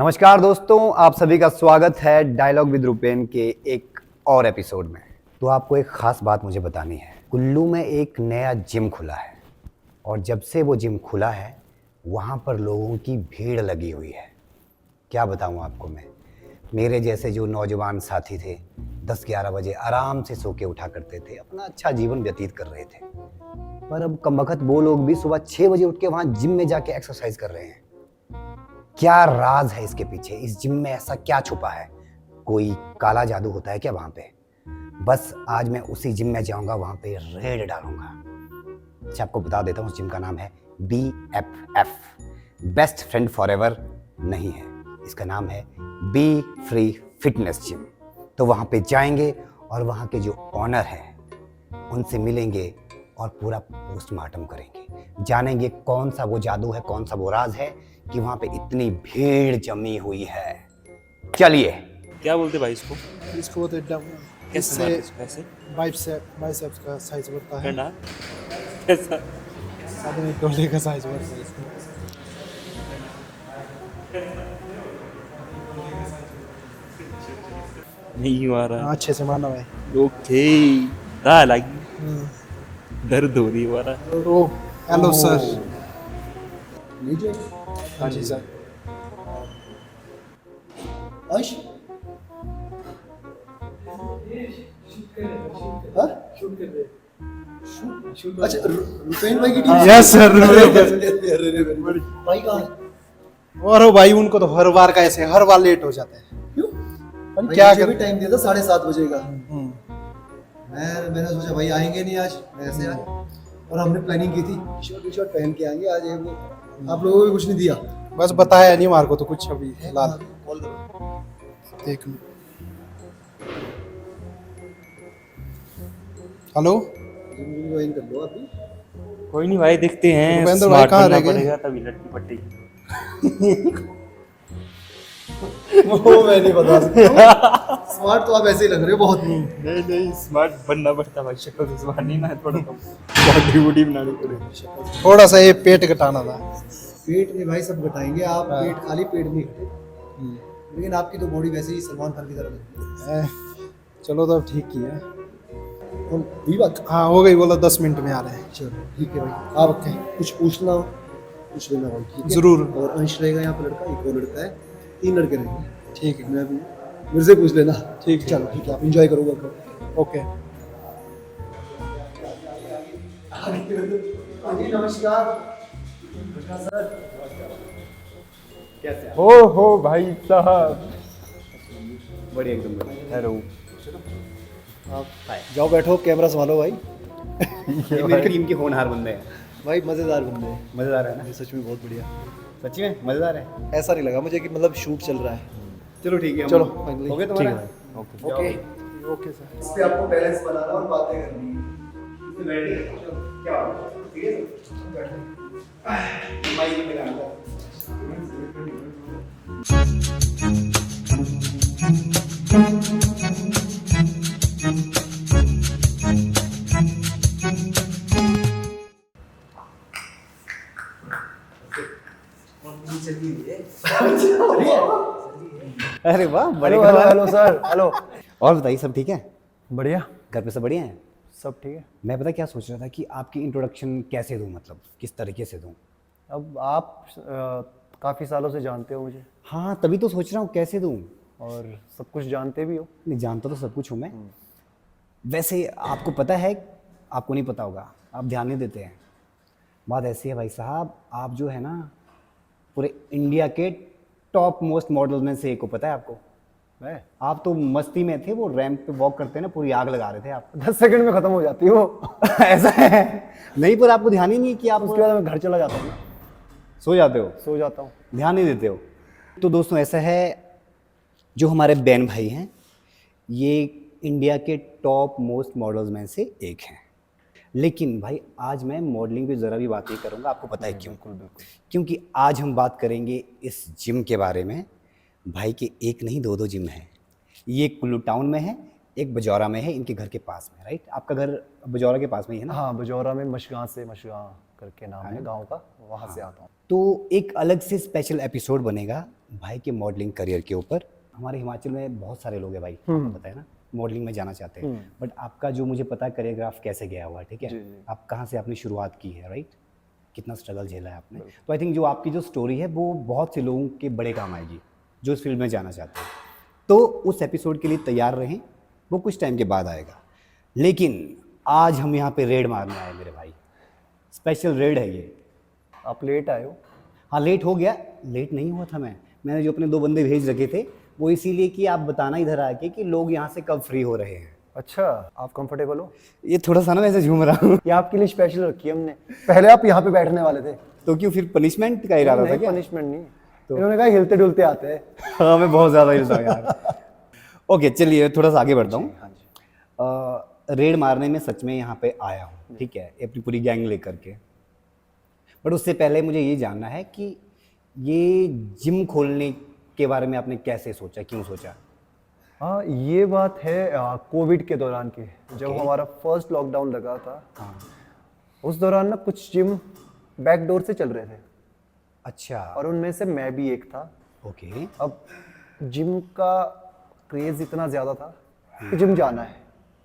नमस्कार दोस्तों, आप सभी का स्वागत है डायलॉग विद रुपेन के एक और एपिसोड में। तो आपको एक ख़ास बात मुझे बतानी है। कुल्लू में एक नया जिम खुला है और जब से वो जिम खुला है वहाँ पर लोगों की भीड़ लगी हुई है। क्या बताऊँ आपको मैं। मेरे जैसे जो नौजवान साथी थे 10-11 बजे आराम से सो के उठा करते थे, अपना अच्छा जीवन व्यतीत कर रहे थे। पर अब कमबख्त वो लोग भी सुबह 6 बजे उठ के वहाँ जिम में जाके एक्सरसाइज कर रहे हैं। क्या राज है इसके पीछे? इस जिम में ऐसा क्या छुपा है? कोई काला जादू होता है क्या वहां पे? बस आज मैं उसी जिम में जाऊंगा, वहां पे रेड डालूंगा। अच्छा, आपको बता देता हूँ, उस जिम का नाम है BFF, बेस्ट फ्रेंड फॉरएवर नहीं है, इसका नाम है बी फ्री फिटनेस जिम। तो वहां पे जाएंगे और वहां के जो ऑनर हैं उनसे मिलेंगे और पूरा पोस्टमार्टम करेंगे, जानेंगे कौन सा वो जादू है, कौन सा वो राज है कि वहां पे इतनी भीड़ जमी हुई है। चलिए। क्या बोलते भाई इसको? इसको तो कैसे मारते इसको? ऐसे बाइसेप्स का साइज बढ़ता है। करना कैसा? आदमी डोले का साइज बढ़ता है इसमें। नहीं मारा। हाँ, अच्छे से मारना भाई। ओके, दा लगी, दर्द हो रही है हमारा। ओ हेलो सर। लीजिए। हाँ जी सर। अंश हाँ? अच्छा, रुपेन भाई की टीम। Yes sir. भाई कहाँ है? और हो भाई, उनको तो हर बार का ऐसे हर बार लेट हो जाते हैं। क्यों? भाई क्या मुझे भी कर टाइम दिया था 7:30 बजे का। मैंने सोचा भाई आएंगे नहीं आज, ऐसे आए। और हमने प्लानिंग की थी टी शर्ट पहन के आएंगे आज। वो आप लोगों को भी कुछ नहीं दिया। बस बताया नहीं मार को तो कुछ अभी फिलहाल। कॉल करो। देख लो। हेलो। ज्वाइन कर लो अभी। कोई नहीं भाई, देखते हैं। भूपेंद्र भाई स्मार्ट कहाँ बनना रह गए? पड़ेगा तभी लड़की पटेगी। वो मैं नहीं बता सकता। स्मार्ट तो आप ऐसे ही लग रहे हो बहुत। नहीं, स्मार्ट बनना पड़ता भाई, शक्ल से स्मार्ट नहीं ना, थोड़ा तो बॉडी वॉडी बनानी पड़ेगी। थोड़ा सा ये पेट घटाना था। पेट में भाई सब घटाएंगे आप। पेट खाली पेट नहीं घटे, लेकिन आपकी तो बॉडी वैसे ही सलमान खान की तरह लगती है। चलो तो अब ठीक ही है। हम हुई बात। हाँ हो गई, बोला 10 मिनट में आ रहे हैं। चलो ठीक है भाई। आप कुछ पूछना हो पूछ लेना भाई, ठीक है? जरूर। और अंश रहेगा यहाँ पे, लड़का एक और लड़का है, 3 लड़के रहेंगे। ठीक है। मैं भी मेरे से पूछ लेना। ठीक है। चलो ठीक है, आप एंजॉय करो वर्कआउट। ओके। हाँ जी, नमस्कार सर। कैसे हो भाई साहब, बढ़िया, एकदम बढ़िया। हेलो। आप जाओ बैठो, कैमरा संभालो भाई। ये मेरी टीम के होनहार बंदे हैं। भाई मज़ेदार बंदे हैं, मजेदार है ना? ये सच में बहुत बढ़िया। सच्ची में मजेदार है। ऐसा नहीं लगा मुझे कि मतलब शूट चल रहा है। चलो ठीक है, चलो, हो गया तुम्हारा? ओके। Okay okay sir. इस पे आपको बैलेंस बनाना और बातें करनी है। इसमें बैठिए। चलो, क्या बात है? ठीक है बैठो। माइक में लगाना है। अरे वाह, बड़े हेलो कमाल। Hello sir. हेलो। और बताइए, सब ठीक है? बढ़िया। घर पे सब बढ़िया हैं? सब ठीक है। मैं पता क्या सोच रहा था कि आपकी इंट्रोडक्शन कैसे दूं, मतलब किस तरीके से दूं? अब आप काफ़ी सालों से जानते हो मुझे हाँ, तभी तो सोच रहा हूँ कैसे दूं। और सब कुछ जानते भी हो। नहीं, जानता तो सब कुछ हूँ मैं। वैसे आपको पता है, आपको नहीं पता होगा, आप ध्यान नहीं देते हैं। बात ऐसी है भाई साहब, आप जो है ना पूरे इंडिया के टॉप मोस्ट मॉडल में से एक हो, पता है आपको? मैं आप तो मस्ती में थे, वो रैंप पे वॉक करते हैं ना, पूरी आग लगा रहे थे आप। 10 सेकंड में ख़त्म हो जाती हो। ऐसा है? नहीं, पर आपको ध्यान ही नहीं कि आप उसके बाद मैं घर चला जाता हूँ, सो जाते हो, सो जाता हूँ। ध्यान नहीं देते हो। तो दोस्तों ऐसा है, जो हमारे बैन भाई हैं ये इंडिया के टॉप मोस्ट मॉडल्स में से एक हैं। लेकिन भाई आज मैं मॉडलिंग पे ज़रा भी बात नहीं करूँगा, आपको पता है क्यों? बिल्कुल। क्योंकि आज हम बात करेंगे इस जिम के बारे में। भाई के एक नहीं दो जिम हैं। ये कुल्लू टाउन में है, एक बजौरा में है, इनके घर के पास में, राइट? आपका घर बजौरा के पास में ही है ना? हाँ, बजौरा में मशगां से मशगां करके नाम है गांव का, वहाँ से आता हूँ। तो एक अलग से स्पेशल एपिसोड बनेगा भाई के मॉडलिंग करियर के ऊपर। हमारे हिमाचल में बहुत सारे लोग हैं भाई, आपको पता है ना, मॉडलिंग में जाना चाहते हैं, बट आपका जो मुझे पता है करियोग्राफ कैसे गया हुआ है, ठीक है, आप कहाँ से आपने शुरुआत की है, राइट, कितना स्ट्रगल झेला है आपने। तो आई थिंक जो आपकी जो स्टोरी है वो बहुत से लोगों के बड़े काम आएगी जो इस फील्ड में जाना चाहते हैं। तो उस एपिसोड के लिए तैयार रहें, वो कुछ टाइम के बाद आएगा। लेकिन आज हम यहाँ पे रेड मारने आए मेरे भाई, स्पेशल रेड है ये। आप लेट आए हो? हाँ लेट हो गया, लेट नहीं हुआ था मैंने जो अपने 2 बंदे भेज रखे थे वो इसीलिए कि आप बताना इधर आके कि लोग यहाँ से कब फ्री हो रहे हैं। अच्छा, आप कंफर्टेबल हो? ये थोड़ा सा ना वैसे झूम रहा हूँ। ये आपके लिए स्पेशल रखी है हमने। पहले आप यहाँ पे बैठने वाले थे। तो क्यों फिर पनिशमेंट का इरादा था क्या? पनिशमेंट नहीं, तो इन्होंने कहा हिलते डुलते आते हैं। हाँ मैं बहुत ज़्यादा हिलता हूँ यार। ओके चलिए थोड़ा सा आगे बढ़ता हूँ। हाँ जी। रेड मारने में सच में यहाँ पे आया हूँ, ठीक है, अपनी पूरी गैंग लेकर के। बट उससे पहले मुझे ये जानना है कि ये जिम खोलने के बारे में आपने कैसे सोचा, क्यों सोचा? हाँ, ये बात है कोविड के दौरान की, जब हमारा फर्स्ट लॉकडाउन लगा था। हाँ। उस दौरान ना कुछ जिम बैकडोर से चल रहे थे, अच्छा। और उनमें से मैं भी एक था। ओके। अब जिम का क्रेज इतना ज़्यादा था कि जिम जाना है,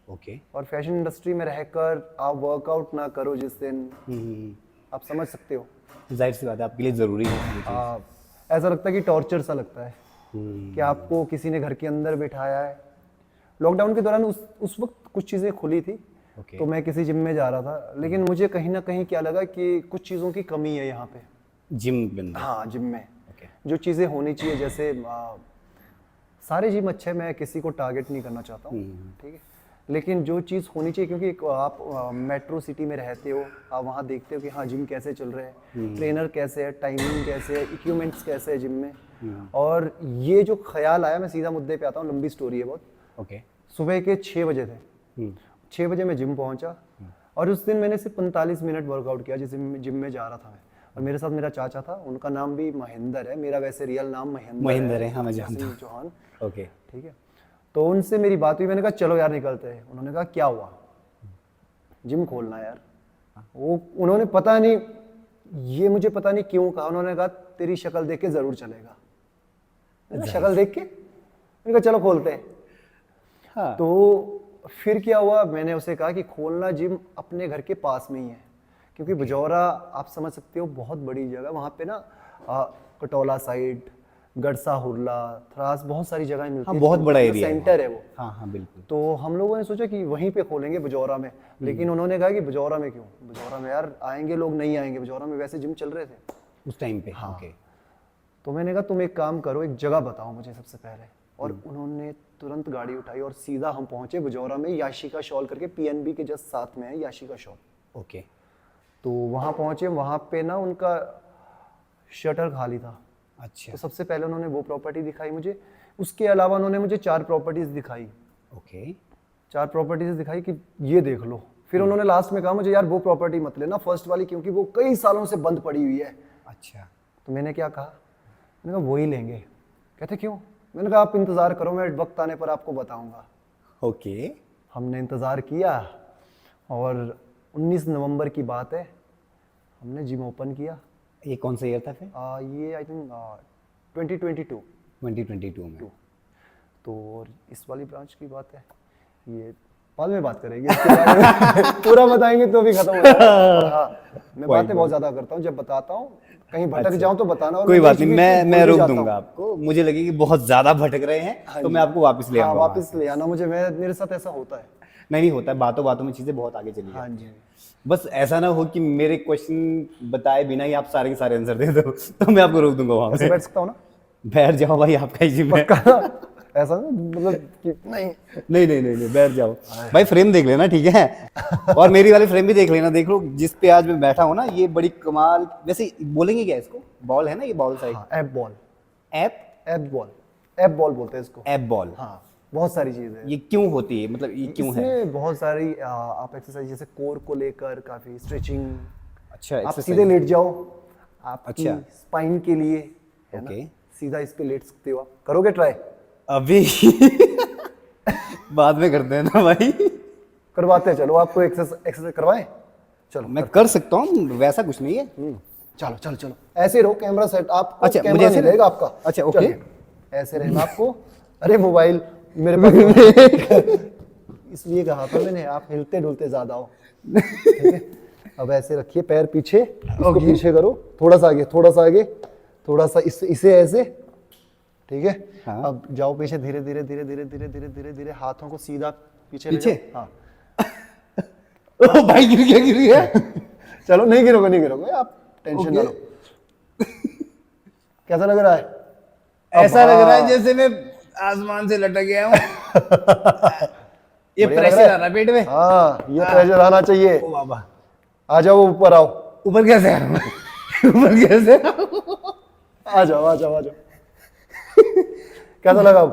ओके। और फैशन इंडस्ट्री में रहकर आप वर्कआउट ना करो जिस दिन, आप समझ सकते हो, जाहिर सी बात है आपके लिए ज़रूरी है ये चीज़। ऐसा लगता है कि टॉर्चर सा लगता है कि आपको किसी ने घर के अंदर बिठाया है। लॉकडाउन के दौरान उस वक्त कुछ चीज़ें खुली थी, ओके। तो मैं किसी जिम में जा रहा था, लेकिन मुझे कहीं ना कहीं क्या लगा कि कुछ चीज़ों की कमी है यहाँ पे जिम के अंदर। हाँ, जिम में ओके। जो चीज़ें होनी चाहिए, जैसे सारे जिम अच्छे, मैं किसी को टारगेट नहीं करना चाहता हूँ, ठीक है, लेकिन जो चीज़ होनी चाहिए, क्योंकि आप मेट्रो सिटी में रहते हो, आप वहाँ देखते हो कि हाँ जिम कैसे चल रहे हैं, ट्रेनर कैसे है, टाइमिंग कैसे है, इक्विपमेंट्स कैसे है जिम में। और ये जो ख्याल आया, मैं सीधा मुद्दे पे आता हूँ, लंबी स्टोरी है बहुत। ओके। सुबह के 6 बजे थे, 6 बजे मैं जिम पहुँचा, और उस दिन मैंने सिर्फ 45 मिनट वर्कआउट किया जिस जिम में जा रहा था मैं। और मेरे साथ मेरा चाचा था, उनका नाम भी महेंद्र है, मेरा वैसे रियल नाम महेंद्र है। हाँ मैं जानता हूँ। चौहान। ओके। ठीक है, तो उनसे मेरी बात हुई, मैंने कहा चलो यार निकलते हैं। उन्होंने कहा क्या हुआ? जिम खोलना है यार। वो उन्होंने पता नहीं, ये मुझे पता नहीं क्यों कहा, उन्होंने कहा तेरी शक्ल देख के जरूर चलेगा। मैंने कहा शक्ल देख के? मैंने कहा चलो खोलते हैं। हाँ। तो फिर क्या हुआ, मैंने उसे कहा कि खोलना जिम अपने घर के पास में ही है, क्योंकि बजौरा आप समझ सकते हो बहुत बड़ी जगह, वहाँ पे ना कटौला साइड, गड़सा, हुरला, थरास, बहुत सारी जगह मिलती है। हाँ बहुत बड़ा एरिया सेंटर है वो। हाँ हाँ बिल्कुल। तो हम लोगों ने सोचा कि वहीं पे खोलेंगे बजौरा में, लेकिन उन्होंने कहा कि बजौरा में क्यों? बजौरा में यार आएंगे लोग, नहीं आएंगे, बजौरा में वैसे जिम चल रहे थे उस टाइम पे। हाँ। ओके। तो मैंने कहा तुम एक काम करो, एक जगह बताओ मुझे सबसे पहले। और उन्होंने तुरंत गाड़ी उठाई और सीधा हम पहुंचे बजौरा में, याशिका शॉल करके, पीएनबी के जस्ट साथ में है याशिका शॉल। ओके। तो वहाँ पहुंचे, वहाँ पे ना उनका शटर खाली था। अच्छा। तो सबसे पहले उन्होंने वो प्रॉपर्टी दिखाई मुझे, उसके अलावा उन्होंने मुझे 4 प्रॉपर्टीज दिखाई। ओके। 4 प्रॉपर्टीज दिखाई कि ये देख लो। फिर उन्होंने लास्ट में कहा मुझे यार वो प्रॉपर्टी मत लेना, फर्स्ट वाली, क्योंकि वो कई सालों से बंद पड़ी हुई है। अच्छा। तो मैंने क्या कहा, मैंने कहा वही लेंगे। कहते क्यों? मैंने कहा आप इंतज़ार करो, मैं वक्त आने पर आपको बताऊंगा। ओके। हमने इंतज़ार किया, और 19 नवंबर की बात है, हमने जिम ओपन किया। ये कौन सा ईयर था फिर? ये आई थिंक 2022 में। तो और इस वाली ब्रांच की बात है, ये बाद में बात करेंगे इसके बारे में। पूरा बताएंगे तो भी खत्म हो जाएगा। हाँ, मैं बातें बहुत ज्यादा करता हूँ, जब बताता हूँ कहीं भटक जाऊँ तो बताना। और कोई बात नहीं, मैं रोक जाता दूंगा हूँ। आपको। मुझे लगे कि बहुत ज्यादा भटक रहे हैं तो मैं आपको वापस ले हाँ, आऊंगा। वापस ले आना मुझे, मेरे साथ ऐसा होता है। नहीं होता है, बातों बातों में चीजें बहुत आगे चली हाँ जाती जी। हैं। बस ऐसा ना हो कि मेरे क्वेश्चन बताए बिना ही आप सारे के सारे आंसर दे दो, तो मैं आपको रोक दूंगा वहां ऐसे पे। बैठ सकता हूँ ना? बैठ जाओ भाई, आपका ही जिम है। ऐसा ना, मतलब कि नहीं। नहीं बैठ जाओ भाई। फ्रेम देख लेना, ठीक है, और मेरी वाली फ्रेम भी देख लेना। देख लो जिस पे आज मैं बैठा हूँ ना, ये बड़ी कमाल, वैसे बोलेंगे क्या इसको? बॉल है ना ये, बॉल साइड। हाँ, app ball. App app ball बोलते हैं इसको। App ball. हाँ, बहुत सारी चीजें हैं। ये क्यों होती है, मतलब ये क्यों है? इसमें बहुत सारी आप एक्सरसाइज, जैसे कोर को लेकर काफी स्ट्रेचिंग। अच्छा, आप exercise। सीधे लेट जाओ, आपकी अच्छा। स्पाइन के लिए है ना, ओके। सीधा इस पे लेट सकते हो आप। करोगे ट्राई? अभी बाद में करते हैं ना भाई। करवाते हैं, चलो आपको एक्सरसाइज करवाएं। चलो मैं कर सकता हूँ, वैसा कुछ नहीं है। चलो चलो चलो, ऐसे रहो, कैमरा सेट आपको, अच्छा, कैमरा मुझे ऐसे नहीं रहेगा आपका। अच्छा, ओके। चलिए, ऐसे रहना आपको। अरे मोबाइल मेरे पास इसलिए कहा था मैंने, आप हिलते डुलते ज्यादा हो। ठीक है, अब ऐसे रखिए, पैर पीछे, इसको पीछे करो, थोड़ा सा आगे, थोड़ा सा आगे, थोड़ा सा इसे ऐसे, ठीक है। हाँ। अब जाओ पीछे, धीरे धीरे धीरे धीरे धीरे धीरे धीरे धीरे हाथों को सीधा पीछे ले पीछे? जाओ। हाँ ओ भाई, गिर गया। चलो, नहीं गिरोगे, नहीं गिरोगे, आप टेंशन ना ओके। लो। कैसा लग रहा है? ऐसा अब लग रहा है हाँ। जैसे मैं आसमान से लटक गया हूँ। ये बढ़िया लग प्रेशर रहा है? आ रहा है पेट में। हाँ, ये प्रेशर आना चाहिए। ओ बाबा, आ जाओ, ऊपर आओ, ऊपर कैसे आ रहा हूँ? ऊपर कैसे आ रहा हूँ? आ जाओ, आ जाओ, आ जाओ। कैसा लगा अब?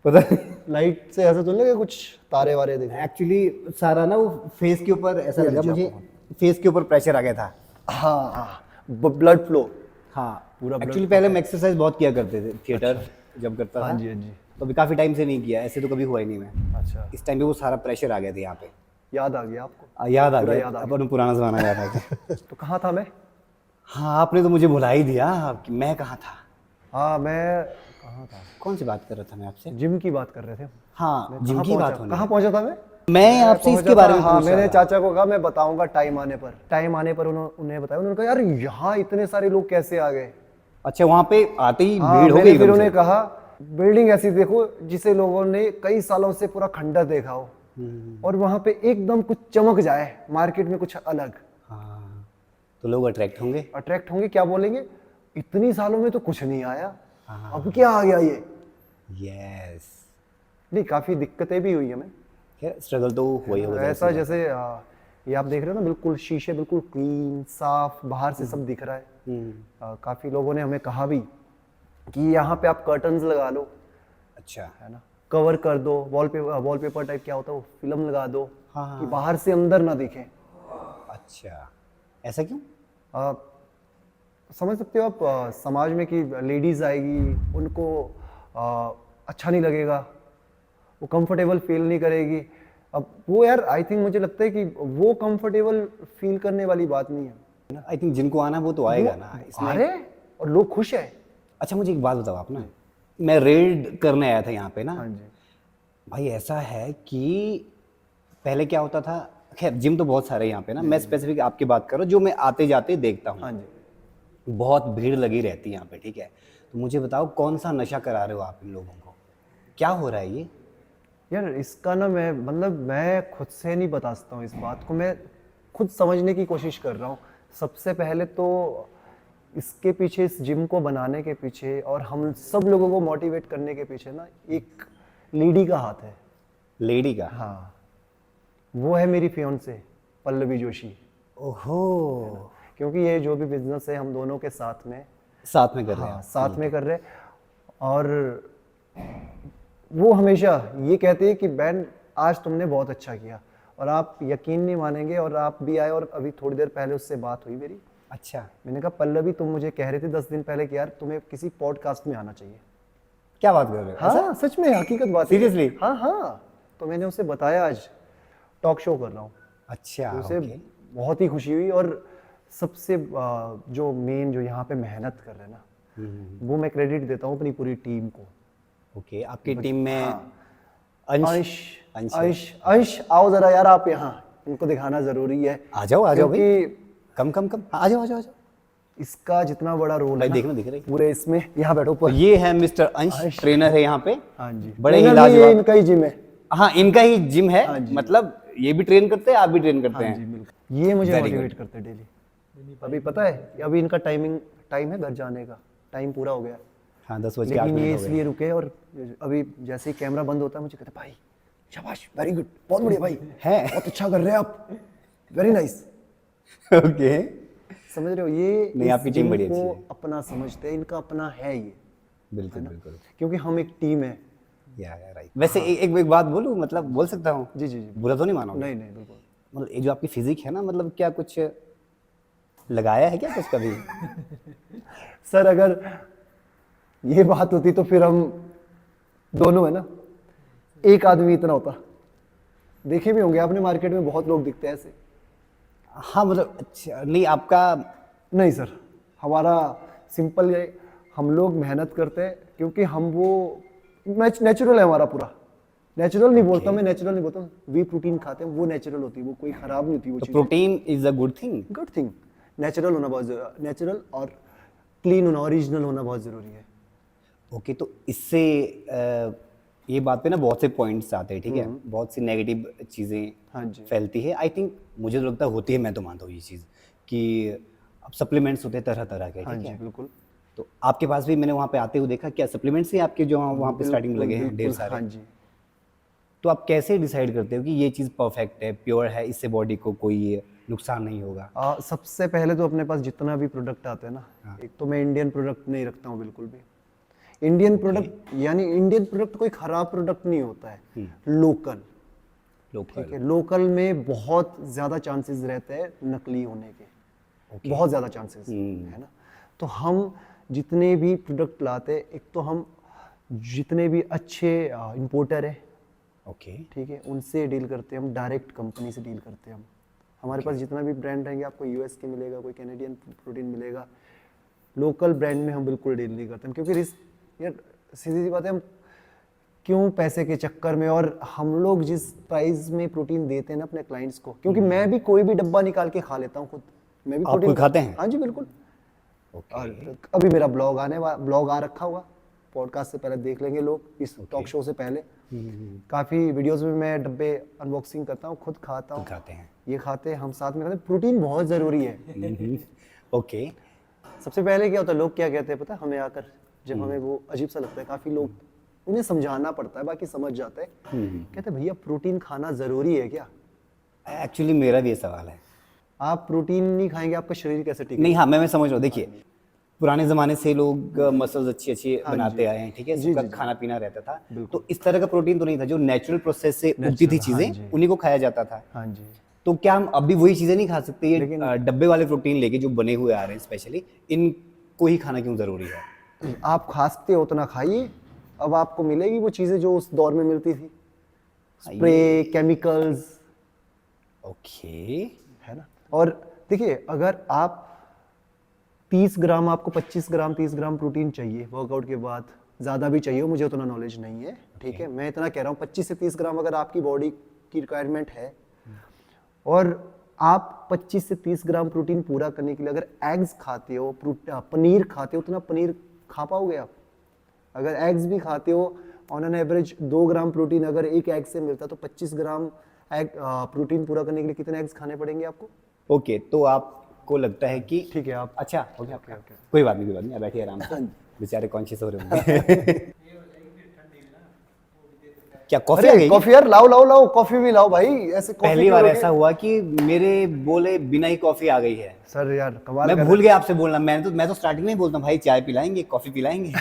पता नहीं, लाइट से ऐसा तो नहीं लगा कुछ तारे वारे देखे? एक्चुअली सारा ना वो फेस के ऊपर ऐसा लगा मुझे, फेस के ऊपर प्रेशर आ गया था। हाँ हाँ, ब्लड फ्लो। हाँ, पूरा blood एक्चुअली पहले हम एक्सरसाइज बहुत किया करते थे, थिएटर जब करता था। हाँ जी, हाँ जी। तो अभी काफी टाइम से नहीं किया, ऐसे तो कभी हुआ ही नहीं मैं। अच्छा, इस टाइम पे वो सारा प्रेशर आ गया था यहाँ पे। याद आ गया आपको? याद आ पूरा गया, याद आ अपन पुराना जमाना याद आ गया। तो कहाँ था मैं? हाँ, आपने तो मुझे भुला ही दिया कि मैं कहाँ था। हाँ, मैं कहाँ था? कौन सी बात कर रहा था मैं आपसे? जिम की बात कर रहे थे। हाँ, जिम की बात होनी। कहाँ पहुँचा था मैं आपसे इसके बारे में हाँ, पूछ रहा मैंने था। चाचा को कहा मैं बताऊंगा टाइम आने पर। टाइम आने पर उन्हें बताया, उन्होंने कहा यार यहाँ इतने सारे लोग कैसे आ गए? अच्छा, वहाँ पे आते ही हाँ, भीड़ हो मैंने गई फिर एकदम उन्हें से। कहा बिल्डिंग ऐसी देखो जिसे लोगों ने कई सालों से पूरा खंडर देखा हो, और वहां पे एकदम कुछ चमक जाए, मार्केट में कुछ अलग। हाँ, तो लोग अट्रैक्ट होंगे। अट्रैक्ट होंगे, क्या बोलेंगे, इतनी सालों में तो कुछ नहीं आया, अब क्या आ गया ये? यस। नहीं, काफी दिक्कतें भी हुई हमें। खैर, स्ट्रगल तो हुआ ही होगा। ऐसा जैसे ये आप देख रहे हो ना, बिल्कुल शीशे बिल्कुल क्लीन साफ, बाहर से सब दिख रहा है। काफी लोगों ने हमें कहा भी कि यहाँ पे आप कर्टन्स लगा लो, अच्छा। है ना, कवर कर दो, वॉलपेपर टाइप क्या होता है वो, फिल्म लगा दो, हाँ, कि बाहर से अंदर ना दिखे। अच्छा, ऐसा क्यों? समझ सकते हो आप, समाज में कि लेडीज आएगी, उनको अच्छा नहीं लगेगा, वो कंफर्टेबल फील नहीं करेगी। अब वो यार, आई थिंक मुझे लगता है कि वो कंफर्टेबल फील करने वाली बात नहीं है। आई थिंक जिनको आना वो तो आएगा ना इसमें। अरे, और लोग खुश है। अच्छा, मुझे एक बात बताओ आप ना, मैं रेड करने आया था यहाँ पे ना। हाँ जी। भाई ऐसा है कि पहले क्या होता था, खैर जिम तो बहुत सारे यहाँ पे ना, मैं स्पेसिफिक आपकी बात कर रहा हूँ जो मैं आते जाते देखता हूँ। हाँ जी। बहुत भीड़ लगी रहती है यहाँ पे, ठीक है। तो मुझे बताओ कौन सा नशा करा रहे हो आप इन लोगों को, क्या हो रहा है ये? यार इसका ना, मैं खुद से नहीं बता सकता हूँ, इस बात को मैं खुद समझने की कोशिश कर रहा हूँ। सबसे पहले तो इसके पीछे, इस जिम को बनाने के पीछे और हम सब लोगों को मोटिवेट करने के पीछे ना एक लेडी का हाथ है। लेडी का? हाँ, वो है मेरी फियोंसे पल्लवी जोशी। ओहो, क्योंकि ये जो भी बिजनेस है हम दोनों के साथ में साथ में कर रहे हैं हाँ, आप। साथ में कर रहे हैं। और वो हमेशा ये कहते हैं कि बहन आज तुमने बहुत अच्छा किया, और आप यकीन नहीं मानेंगे, और आप भी आए, और अभी थोड़ी देर पहले उससे बात हुई मेरी। अच्छा, मैंने कहा पल्लवी, तुम मुझे कह रहे थे 10 दिन पहले कि यार तुम्हें किसी पॉडकास्ट में आना चाहिए। क्या बात कर रहे हो? हाँ, सच में, हकीकत बात है। Seriously? हाँ हाँ, तो मैंने उसे बताया आज टॉक शो कर रहा हूँ। अच्छा, उसे ओके। बहुत ही खुशी हुई, और सबसे जो मेन जो यहाँ पे मेहनत कर रहे हैं ना, वो मैं क्रेडिट देता हूँ अपनी पूरी टीम को। ओके, आपकी टीम में हाँ। अंश अंश आओ जरा यार, आप यहाँ, इनको दिखाना जरूरी है। आ जाओ भाई। क्योंकि कम कम कम, आ जाओ आ जाओ आ जाओ। इसका जितना बड़ा रोल भाई है देखना, ना, दिख रही पूरे इसमें, यहाँ बैठो ऊपर। ये है मिस्टर अंश, ट्रेनर है यहाँ पे। हाँ जी, बड़े ही ट्रेनर नहीं, ये लाजवाब। इनका ही जिम है। हाँ, इनका ही जिम है। हाँ जी। मतलब ये भी ट्रेन करते हैं, आप भी ट्रेन करते हाँ जी, हैं। बिल्कुल। ये मुझे Very मोटिवेट करते हैं डेली। अभी पता है, अभी इनका टाइम है घर जाने का, टाइम पूरा हो गया। हाँ, 10 बज के 8 लेकिन ये मिनट हो गए। इसलिए रुके, और अभी जैसे ही कैमरा बंद होता है मुझे कहते भाई शाबाश, वेरी गुड, बहुत बढ़िया भाई, है बहुत अच्छा कर रहे हैं आप, वेरी नाइस। ओके, समझ रहे हो, ये नहीं, इस आपकी टीम जिम बड़ी को अच्छी है। अपना समझते हैं, इनका अपना है ये, बिल्कुल बिल्कुल। क्योंकि हम एक टीम है। या राइट। वैसे एक बात बोलूं, मतलब बोल सकता हूँ? जी जी जी, बुरा तो नहीं मानोगे? नहीं नहीं, बिल्कुल। मतलब ये जो आपकी फिजिक है ना, मतलब क्या कुछ लगाया है क्या कुछ कभी? सर अगर ये बात होती तो फिर हम दोनों है ना, एक आदमी इतना होता, देखे भी होंगे आपने, मार्केट में बहुत लोग दिखते हैं ऐसे। हाँ मतलब अच्छा नहीं आपका। नहीं सर, हमारा सिंपल है, हम लोग मेहनत करते हैं क्योंकि हम वो नेचुरल है हमारा पूरा। नेचुरल नहीं बोलता मैं, नेचुरल नहीं बोलता, वी प्रोटीन खाते हैं वो नेचुरल होती है, वो कोई खराब नहीं होती वो तो चीज़। Protein is a good thing. Good thing, natural होना बहुत, नेचुरल और क्लीन होना, ओरिजिनल होना बहुत ज़रूरी है। ओके तो इससे ये बात पे ना बहुत से पॉइंट्स आते हैं, ठीक है, बहुत सी नेगेटिव चीज़ें हाँ जी। फैलती है। आई थिंक मुझे तो लगता है होती है, मैं तो मानता हूँ ये चीज़ कि अब सप्लीमेंट्स होते हैं तरह तरह के, हाँ ठीक जी है। बिल्कुल। तो आपके पास भी मैंने वहाँ पे आते हुए देखा, क्या सप्लीमेंट्स ही आपके जो वहाँ पे स्टार्टिंग में लगे हैं ढेर बिल्कुल, सारे। हाँ जी। तो आप कैसे डिसाइड करते हो कि ये चीज़ परफेक्ट है, प्योर है, इससे बॉडी को कोई नुकसान नहीं होगा? सबसे पहले तो अपने पास जितना भी प्रोडक्ट आते हैं ना, एक तो मैं इंडियन प्रोडक्ट नहीं रखता हूँ बिल्कुल भी। इंडियन प्रोडक्ट यानी इंडियन प्रोडक्ट कोई खराब प्रोडक्ट नहीं होता है, लोकल। ठीक है, लोकल में बहुत ज़्यादा चांसेस रहते हैं नकली होने के, बहुत ज़्यादा चांसेस है ना। तो हम जितने भी प्रोडक्ट लाते हैं, एक तो हम जितने भी अच्छे इंपोर्टर है, ओके ठीक है, उनसे डील करते हैं हम, डायरेक्ट कंपनी से डील करते हैं हम। हमारे पास जितना भी ब्रांड रहेंगे, आपको यूएस के मिलेगा, कोई कैनेडियन प्रोटीन मिलेगा। लोकल ब्रांड में हम बिल्कुल डील नहीं करते हैं, क्योंकि रिस्क, यार सीधी सी बात है, हम क्यों पैसे के चक्कर में, और हम लोग जिस प्राइस में प्रोटीन देते हैं ना अपने क्लाइंट्स को, क्योंकि मैं भी कोई भी डब्बा निकाल के खा लेता हूँ खुद, मैं भी आप प्रोटीन खुद खाते हैं? हाँ जी बिल्कुल। ओके और अभी मेरा ब्लॉग आ रखा हुआ, पॉडकास्ट से पहले देख लेंगे लोग, इस टॉक शो से पहले काफ़ी वीडियोस में मैं डब्बे अनबॉक्सिंग करता हूँ, खुद खाता हूँ, खाते हैं। ये खाते हैं, हम साथ में खाते हैं। प्रोटीन बहुत ज़रूरी है। ओके सबसे पहले क्या होता है, लोग क्या कहते हैं पता है हमें आकर, जब हमें वो अजीब सा लगता है, काफ़ी लोग, उन्हें समझाना पड़ता है, बाकी समझ जाते हैं। कहते हैं भैया प्रोटीन खाना ज़रूरी है क्या? एक्चुअली मेरा भी ये सवाल है। आप प्रोटीन नहीं खाएंगे, आपका शरीर कैसे टिकेगा? नहीं हाँ मैं समझ रहा हूँ। देखिए पुराने ज़माने से लोग मसल्स अच्छी अच्छी बनाते आए हैं, ठीक है, सबका खाना पीना रहता था, तो इस तरह का प्रोटीन तो नहीं था। जो नेचुरल प्रोसेस से उगती थी चीज़ें, उन्हीं को खाया जाता था। हाँ जी। तो क्या हम अब भी वही चीज़ें नहीं खा सकते? ये डब्बे वाले प्रोटीन लेके जो बने हुए आ रहे हैं स्पेशली, इनको ही खाना क्यों ज़रूरी है? आप खा सकते हो उतना खाइए, अब आपको मिलेगी वो चीज़ें जो उस दौर में मिलती थी, स्प्रे, केमिकल्स, ओके है ना। और देखिए अगर आप 30 ग्राम, आपको 25 ग्राम 30 ग्राम प्रोटीन चाहिए वर्कआउट के बाद, ज़्यादा भी चाहिए, मुझे उतना नॉलेज नहीं है, ठीक है, मैं इतना कह रहा हूँ 25 से 30 ग्राम अगर आपकी बॉडी की रिक्वायरमेंट है, और आप 25 से 30 ग्राम प्रोटीन पूरा करने के लिए अगर एग्स खाते हो, पनीर खाते हो, उतना पनीर खा पाओगे आप? अगर एग्स भी खाते हो, on an average 2 gram protein अगर एक एग से मिलता है, तो 25 ग्राम एग प्रोटीन पूरा करने के लिए कितने एग्स खाने पड़ेंगे आपको? ओके तो आपको लगता है कि ठीक है आप, अच्छा हो गया आपका? कोई बात नहीं, आप बैठिए आराम से, बेचारे कॉन्शियस हो रहे होंगे। क्या कॉफी आ अरे गई? कॉफी यार, लाओ लाओ लाओ, कॉफी भी लाओ भाई, ऐसे कॉफी पहली बार ऐसा हुआ कि मेरे बोले बिना ही कॉफी आ गई है। सर यार कमाल मैं कर भूल गया आपसे बोलना। मैं तो स्टार्टिंग में ही बोलता हूँ भाई चाय पिलाएंगे, कॉफी पिलाएंगे।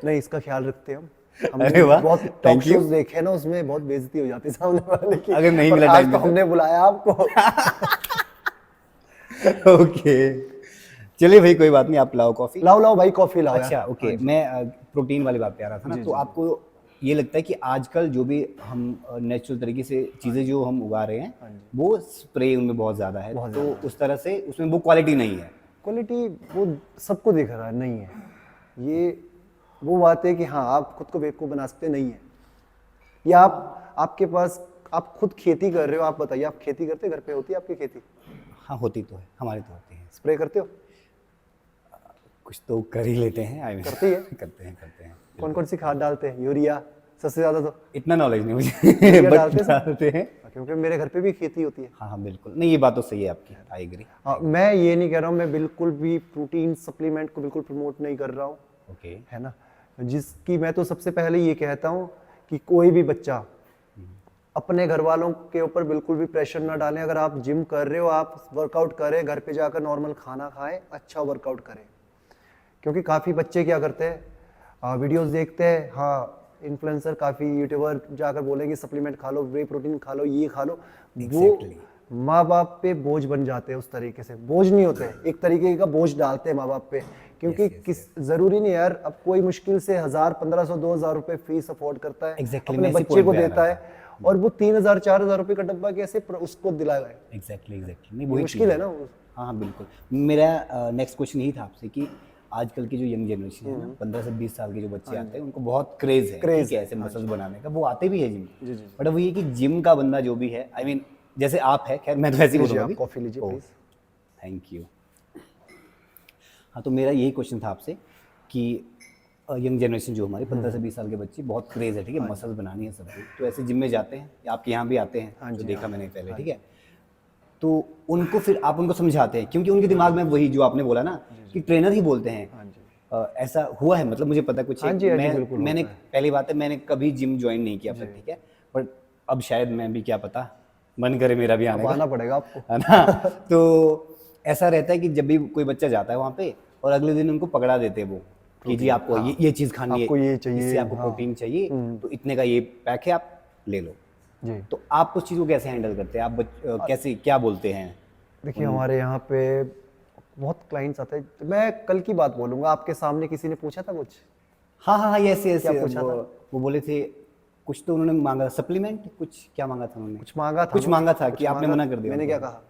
नहीं, इसका ख्याल रखते हैं हम। हमने अरे वाह, बहुत टॉक thank you। शोज देखे ना, उसमें बहुत बेइज्जती हो जाती है सामने वाले की। अगर नहीं और मिला आज time तो में तो। हमने बुलाया आपको। ओके चलिए भाई कोई बात नहीं, आप लाओ कॉफी। लाओ लाओ भाई कॉफी लाओ अच्छा यार। ओके मैं प्रोटीन वाली बात पे आ रहा था ना, तो आपको ये लगता है कि आजकल जो भी हम नेचुरल तरीके से चीज़ें जो हम उगा रहे हैं वो स्प्रे उनमें बहुत ज़्यादा है, तो उस तरह से उसमें वो क्वालिटी नहीं है। क्वालिटी वो सबको दिख रहा है, नहीं है ये वो बात है कि हाँ आप खुद को बेवकूफ़ बना सकते, नहीं है। या आपके पास, आप खुद खेती कर रहे हो, आप बताइए, आप खेती करते, घर पे होती है आपकी खेती? हाँ होती तो है, हमारी तो होती है। स्प्रे करते हो? कुछ तो कर ही लेते हैं। करती है? करते हैं। कौन कौन सी खाद डालते हैं? यूरिया सबसे ज़्यादा तो इतना नॉलेज नहीं मुझे, यूरिया बट डालते हैं। क्योंकि मेरे घर पे भी खेती होती है। हाँ बिल्कुल, नहीं ये बात तो सही है आपकी, आई एग्री। मैं ये नहीं कह रहा हूँ, मैं बिल्कुल भी प्रोटीन सप्लीमेंट को बिल्कुल प्रमोट नहीं कर रहा हूँ, ओके है ना। जिसकी मैं तो सबसे पहले ये कहता हूँ कि कोई भी बच्चा अपने घर वालों के ऊपर बिल्कुल भी प्रेशर ना डालें। अगर आप जिम कर रहे हो, आप वर्कआउट करें, घर पे जाकर नॉर्मल खाना खाएं, अच्छा वर्कआउट करें। क्योंकि काफ़ी बच्चे क्या करते हैं, वीडियोस देखते हैं, हाँ इन्फ्लुएंसर काफ़ी यूट्यूबर जाकर बोलेंगे सप्लीमेंट खा लो, वे प्रोटीन खा लो, ये खा लो, वो माँ बाप पे बोझ बन जाते हैं। उस तरीके से बोझ नहीं होते, एक तरीके का बोझ डालते हैं माँ बाप पे, क्योंकि ज़रूरी नहीं यार, अब कोई मुश्किल से 1000, 1500, 2000 रुपये फीस अफोर्ड करता है, अपने बच्चे को देता है, और वो 3,000 4,000 रुपए का डब्बा कैसे उसको दिलाएगा? एग्जैक्टली नहीं वही मुश्किल चीज़ है ना वो। हाँ हाँ बिल्कुल। मेरा नेक्स्ट क्वेश्चन यही था आपसे कि आजकल की जो यंग जनरेशन है ना 15 से 20 साल के जो बच्चे आते हैं उनको बहुत क्रेज है ठीक है ऐसे मसल्स बनाने का, वो आते भी है जिम। Ji, ji. बट अब ये कि जिम का बंदा जो भी है आई मीन जैसे आप है, खैर मैं तो ऐसे ही लीजिए बोलूँगा आप अभी। कॉफी लीजिए प्लीज। Thank you. हाँ तो मेरा यही क्वेश्चन था आपसे कि यंग जनरेशन जो हमारी 15 से 20 साल के बच्चे बहुत क्रेज है ठीक है, मसल्स बनानी है सबको, तो ऐसे जिम में जाते हैं या आपके यहाँ भी आते हैं जो देखा मैंने पहले ठीक है, तो उनको फिर आप उनको समझाते हैं क्योंकि उनके दिमाग में वही जो आपने बोला ना कि ट्रेनर ही बोलते हैं। ऐसा हुआ है मतलब मुझे पता कुछ हाँ जी, हाँ जी, बिल्कुल मैंने होता है। पहली बात है मैंने कभी जिम ज्वाइन नहीं किया फिर ठीक है, बट अब शायद मैं भी क्या पता मन करे मेरा भी आने अब का आना पड़ेगा आपको। है ना। तो ऐसा रहता है कि जब भी कोई बच्चा जाता है वहाँ पे और अगले दिन उनको पकड़ा देते हैं वो कि जी आपको ये चीज़ खानी है, आपको ये चाहिए, इससे आपको हाँ। प्रोटीन चाहिए तो इतने का ये पैक है आप ले लो। जी तो आप उस चीज़ को कैसे हैंडल करते हैं, आप कैसे क्या बोलते हैं? देखिए हमारे यहाँ पे बहुत क्लाइंट्स आते हैं। मैं कल की बात बोलूँगा, आपके सामने किसी ने पूछा था कुछ? हाँ हाँ हाँ ऐसे ऐसे पूछा वो बोले थे कुछ तो उन्होंने मांगा सप्लीमेंट, कुछ क्या मांगा था उन्होंने? कुछ मांगा था कुछ ना? मांगा था कुछ कि आपने मांगा- मना कर दिया मैंने उनको। क्या कहा?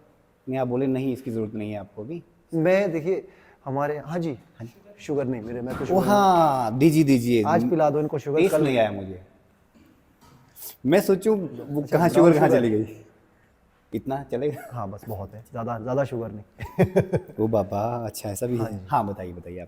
नहीं आप बोले नहीं इसकी ज़रूरत नहीं है आपको भी। मैं देखिए हमारे हाँ जी शुगर नहीं मेरे, मैं तो ओ शुगर हाँ दीजिए आज पिला दो इनको शुगर, टेस्ट कल नहीं आया मुझे। मैं सोचूं वो कहाँ brown शुगर कहाँ sugar? चली गई, इतना चलेगा? हाँ बस बहुत है, ज़्यादा ज़्यादा शुगर नहीं। ओ बाबा अच्छा ऐसा भी है। हाँ बताइए आप।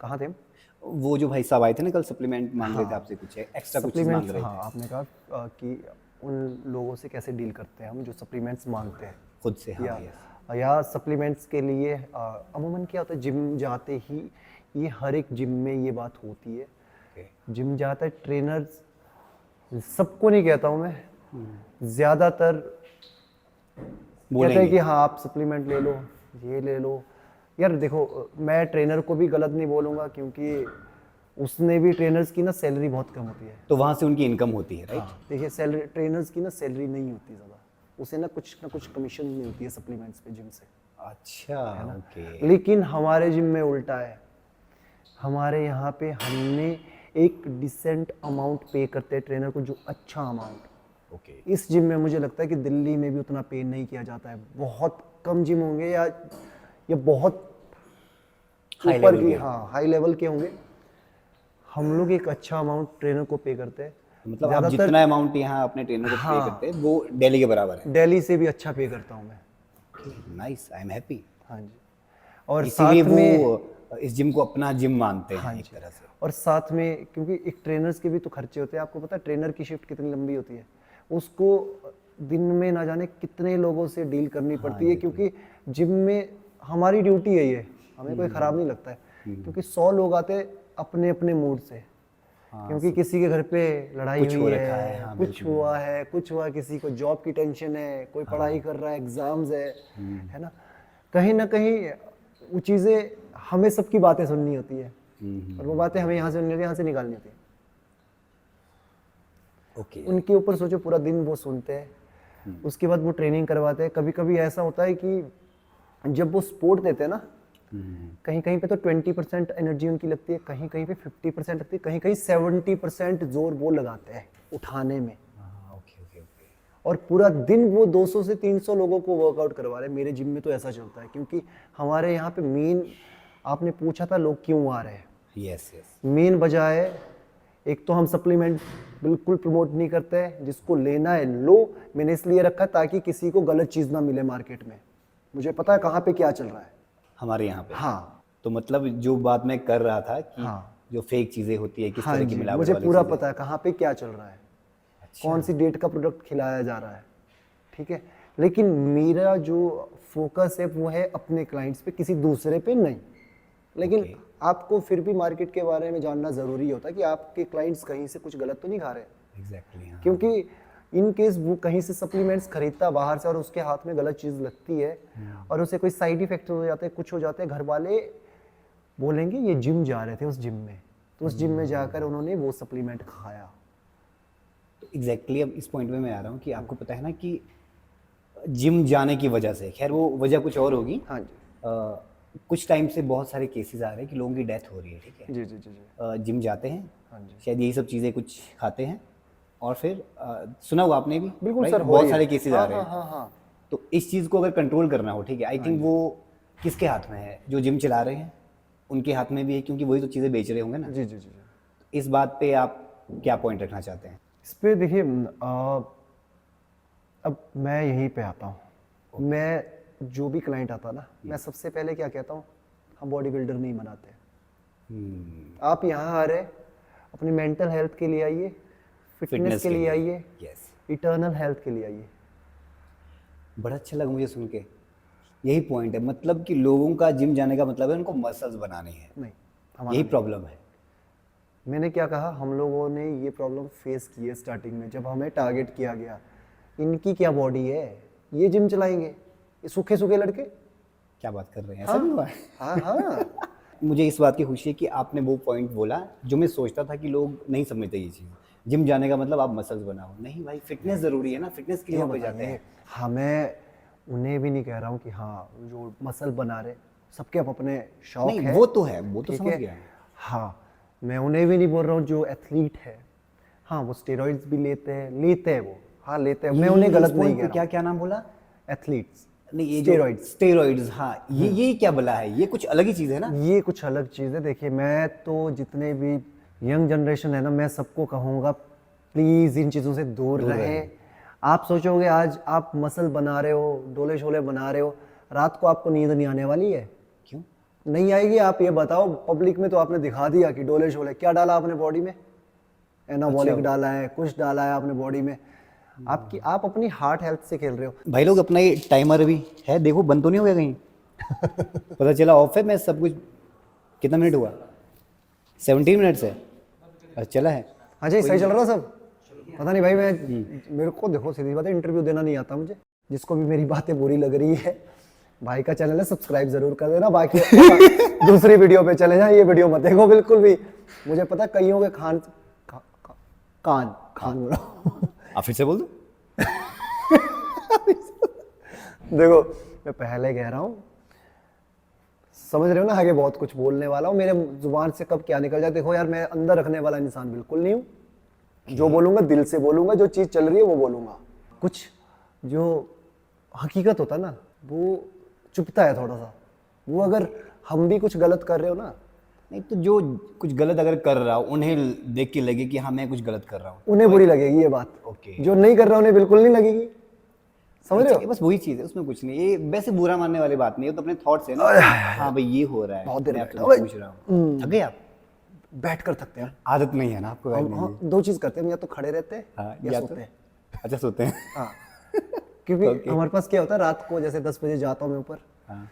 कहाँ थे हम? वो जो भाई साहब आए थे ना कल सप्लीमेंट मांग रहे थे आपसे, कुछ एक्स्ट्रा कुछ चीज़ मांग सप्लीमेंट्स, रहे थे हाँ आपने कहा कि उन लोगों से कैसे डील करते हैं हम जो सप्लीमेंट्स मांगते हैं खुद से। हाँ yes। या सप्लीमेंट्स के लिए अमूमन क्या होता है, जिम जाते ही ये हर एक जिम में ये बात होती है। जिम जाता है ट्रेनर्स, सबको नहीं कहता हूँ मैं, ज़्यादातर कहते हैं कि हाँ आप सप्लीमेंट ले लो, ये ले लो। यार देखो मैं ट्रेनर को भी गलत नहीं बोलूँगा क्योंकि उसने भी, ट्रेनर्स की ना सैलरी बहुत कम होती है। तो वहाँ से उनकी इनकम होती है राइट? देखिए सैलरी, ट्रेनर्स की ना सैलरी नहीं होती ज़्यादा, उसे ना कुछ कमीशन मिलती है सप्लीमेंट्स पे जिम से। अच्छा ओके। लेकिन हमारे जिम में उल्टा है, हमारे यहाँ पे हमने एक डिसेंट अमाउंट पे करते हैं ट्रेनर को, जो अच्छा अमाउंट। ओके इस जिम में मुझे लगता है कि दिल्ली में भी उतना पे नहीं किया जाता है। बहुत कम जिम होंगे या बहुत हाई ऊपर लेवल की, के। हाँ हाई लेवल के होंगे। हम लोग एक अच्छा अमाउंट ट्रेनर को पे करते हैं। मतलब आप जितना अमाउंट यहाँ अपने ट्रेनर को पे करते हैं वो दिल्ली के बराबर है। दिल्ली से भी अच्छा पे करता हूँ मैं। Nice I am happy. हाँ जी। और इसीलिए साथ में वो इस जिम को अपना जिम मानते हैं एक तरह से। और साथ में क्योंकि एक ट्रेनर्स के भी तो खर्चे होते हैं। आपको पता है ट्रेनर की शिफ्ट कितनी लंबी होती है, उसको दिन में ना जाने कितने लोगों से डील करनी पड़ती है। क्योंकि जिम में हमारी ड्यूटी है ये, हमें कोई ख़राब नहीं लगता है क्योंकि 100 लोग आते हैं अपने अपने मूड से। क्योंकि किसी के घर पे लड़ाई हुई है, कुछ हुआ है, कुछ हुआ, किसी को जॉब की टेंशन है, कोई पढ़ाई कर रहा है, एग्जाम्स है ना। कहीं ना कहीं वो चीज़ें हमें सबकी बातें सुननी होती है और वो बातें हमें यहाँ से सुननी होती है, यहाँ से निकालनी होती है। ओके उनके ऊपर सोचो पूरा दिन वो सुनते हैं, उसके बाद वो ट्रेनिंग करवाते हैं। कभी कभी ऐसा होता है कि जब वो सपोर्ट देते हैं ना, कहीं कहीं पे तो 20% एनर्जी उनकी लगती है, कहीं कहीं पे 50% लगती है, कहीं कहीं 70% जोर वो लगाते हैं उठाने में। Okay okay okay. और पूरा दिन वो 200 से 300 लोगों को वर्कआउट करवा रहे हैं। मेरे जिम में तो ऐसा चलता है क्योंकि हमारे यहाँ पे मेन, आपने पूछा था लोग क्यों आ रहे हैं, यस यस। मेन वजह है एक तो हम सप्लीमेंट बिल्कुल प्रमोट नहीं करते हैं, जिसको लेना है लो। मैंने इसलिए रखा ताकि किसी को गलत चीज़ ना मिले मार्केट में, मुझे पता है कहाँ पे क्या चल रहा है हमारे यहाँ पे। हाँ तो मतलब जो बात मैं कर रहा था कि हाँ। जो फेक चीजें होती है किस हाँ तरह की जी, मिलावट मुझे वाली पूरा चीजें। पता है कहाँ पे क्या चल रहा है, कौन सी डेट का प्रोडक्ट खिलाया जा रहा है, ठीक है। लेकिन मेरा जो फोकस है वो है अपने क्लाइंट्स पे, किसी दूसरे पे नहीं। लेकिन आपको फिर भी मार्केट के बारे में जानना ज़रूरी होता है कि आपके क्लाइंट्स कहीं से कुछ गलत तो नहीं खा रहे। एग्जैक्टली हाँ। क्योंकि इन केस वो कहीं से सप्लीमेंट्स खरीदता बाहर से और उसके हाथ में गलत चीज़ लगती है और उसे कोई साइड इफेक्ट हो जाते हैं, कुछ हो जाते हैं, घर वाले बोलेंगे ये जिम जा रहे थे उस जिम में, तो उस जिम में जाकर उन्होंने वो सप्लीमेंट खाया। एग्जैक्टली अब इस पॉइंट में मैं आ रहा हूँ कि आपको पता है ना कि जिम जाने की वजह से, खैर वो वजह कुछ और होगी, हाँ जी कुछ टाइम से बहुत सारे केसेस आ रहे हैं कि लोगों की डेथ हो रही है, ठीक है। जी जी जी जी जिम जाते हैं, हाँ जी शायद यही सब चीज़ें कुछ खाते हैं और फिर सुना होगा आपने भी बिल्कुल right? सर, हो बहुत रही है। सारे केसेस आ हाँ, रहे हैं। हाँ, हाँ, हाँ। तो इस चीज़ को अगर कंट्रोल करना हो, ठीक है, आई थिंक वो किसके हाथ में है? जो जिम चला रहे हैं उनके हाथ में भी है, क्योंकि वही तो चीज़ें बेच रहे होंगे ना। जी जी जी जी। इस बात पे आप क्या पॉइंट रखना चाहते हैं? इस पे देखिए अब मैं यहीं पे आता हूँ। मैं जो भी क्लाइंट आता ना, मैं सबसे पहले क्या कहता हूँ, हम बॉडी बिल्डर नहीं बनाते। आप यहाँ आ रहे अपनी मेंटल हेल्थ के लिए आइए, फिटनेस के लिए आइए, यस। इटर्नल हेल्थ के लिए आइए। बड़ा अच्छा लगा मुझे सुन के। यही पॉइंट है, मतलब कि लोगों का जिम जाने का मतलब है उनको मसल्स बनाने हैं। नहीं, यही प्रॉब्लम है। मैंने क्या कहा, हम लोगों ने ये प्रॉब्लम फेस की है स्टार्टिंग में, जब हमें टारगेट किया गया। इनकी क्या बॉडी है, ये जिम चलाएंगे, ये सूखे सूखे लड़के। क्या बात कर रहे हैं, ऐसा भी हुआ है? हाँ हाँ। मुझे इस बात की खुशी है कि आपने वो पॉइंट बोला जो मैं सोचता था कि लोग नहीं समझते ये चीज़। जिम जाने का मतलब आप मसल्स बनाओ, नहीं भाई, फिटनेस ज़रूरी है ना, फिटनेस के लिए वहाँ पे जाते हैं। हाँ, मैं उन्हें भी नहीं कह रहा हूँ कि हाँ जो मसल बना रहे, सबके अपने शौक नहीं, है। वो तो है, वो तो ठीक समझ है? गया। हाँ, मैं उन्हें भी नहीं बोल रहा हूँ जो एथलीट है, हाँ वो स्टेरॉइड्स भी लेते हैं वो, हाँ लेते हैं, मैं उन्हें गलत नहीं कह रहा। क्या क्या नाम बोला? एथलीट्स, नहीं, ये स्टेरॉइड्स। स्टेरॉइड्स, हाँ, ये क्या बला है? ये कुछ अलग ही चीज़ है ना। ये कुछ अलग चीज़ है। देखिए, मैं तो जितने भी यंग जनरेशन है ना, मैं सबको कहूँगा प्लीज़ इन चीज़ों से दूर रहें। आप सोचोगे आज आप मसल बना रहे हो, डोले शोले बना रहे हो, रात को आपको नींद नहीं आने वाली है। क्यों नहीं आएगी? आप ये बताओ, पब्लिक में तो आपने दिखा दिया कि डोले शोले, क्या डाला आपने बॉडी में? एनाबॉलिक डाला है, कुछ डाला है आपने बॉडी में। आप अपनी हार्ट हेल्थ से खेल रहे हो। भाई लोग, अपना ये टाइमर भी है, देखो बंद तो नहीं हो गया कहीं? पता चला ऑफ है। मैं सब कुछ, कितना मिनट हुआ? 17 मिनट्स है। अच्छा, चला है। हाँ जी, सही चल रहा सब। पता नहीं भाई, मेरे को देखो, सीधी बात है, इंटरव्यू देना नहीं आता मुझे। जिसको भी मेरी बातें बुरी लग रही है, भाई का चैनल है, सब्सक्राइब जरूर कर देना। बाकी दूसरी वीडियो पे चले जाए, ये वीडियो मत देखो बिल्कुल भी। मुझे पता है कईयों के कान बोल रहा हूँ। आप फिर से बोल दो। देखो, मैं पहले कह रहा हूँ, समझ रहे हो ना, आगे बहुत कुछ बोलने वाला हूँ, मेरे जुबान से कब क्या निकल जाए। देखो यार, मैं अंदर रखने वाला इंसान बिल्कुल नहीं हूँ। जो बोलूंगा दिल से बोलूंगा, जो चीज़ चल रही है वो बोलूंगा। कुछ जो हकीकत होता है ना, वो चुभता है थोड़ा सा। वो अगर हम भी कुछ गलत कर रहे हो ना, नहीं तो जो कुछ गलत अगर कर रहा हो, उन्हें देख के लगे कि हाँ मैं कुछ गलत कर रहा हूँ, उन्हें बुरी लगेगी ये बात। ओके। जो नहीं कर रहा उन्हें बिल्कुल नहीं लगेगी। समझ रहे हो? बस वही चीज़ है, उसमें कुछ नहीं। ये वैसे बुरा मानने वाली बात नहीं है, तो अपने थॉट्स है ना। हाँ भाई, ये हो रहा है, बहुत देर मैं आपसे बैठा। पूछ रहा हूँ। थक गए आप? बैठ कर थकते हैं। आदत नहीं है ना आपको बैठने की? हाँ, दो चीज़ करते हैं, या तो खड़े रहते हैं हाँ, या तो सोते हैं। अच्छा, सोते हैं। हाँ, क्योंकि हमारे पास क्या होता है, रात को जैसे 10 बजे जाता हूँ मैं ऊपर, हाँ,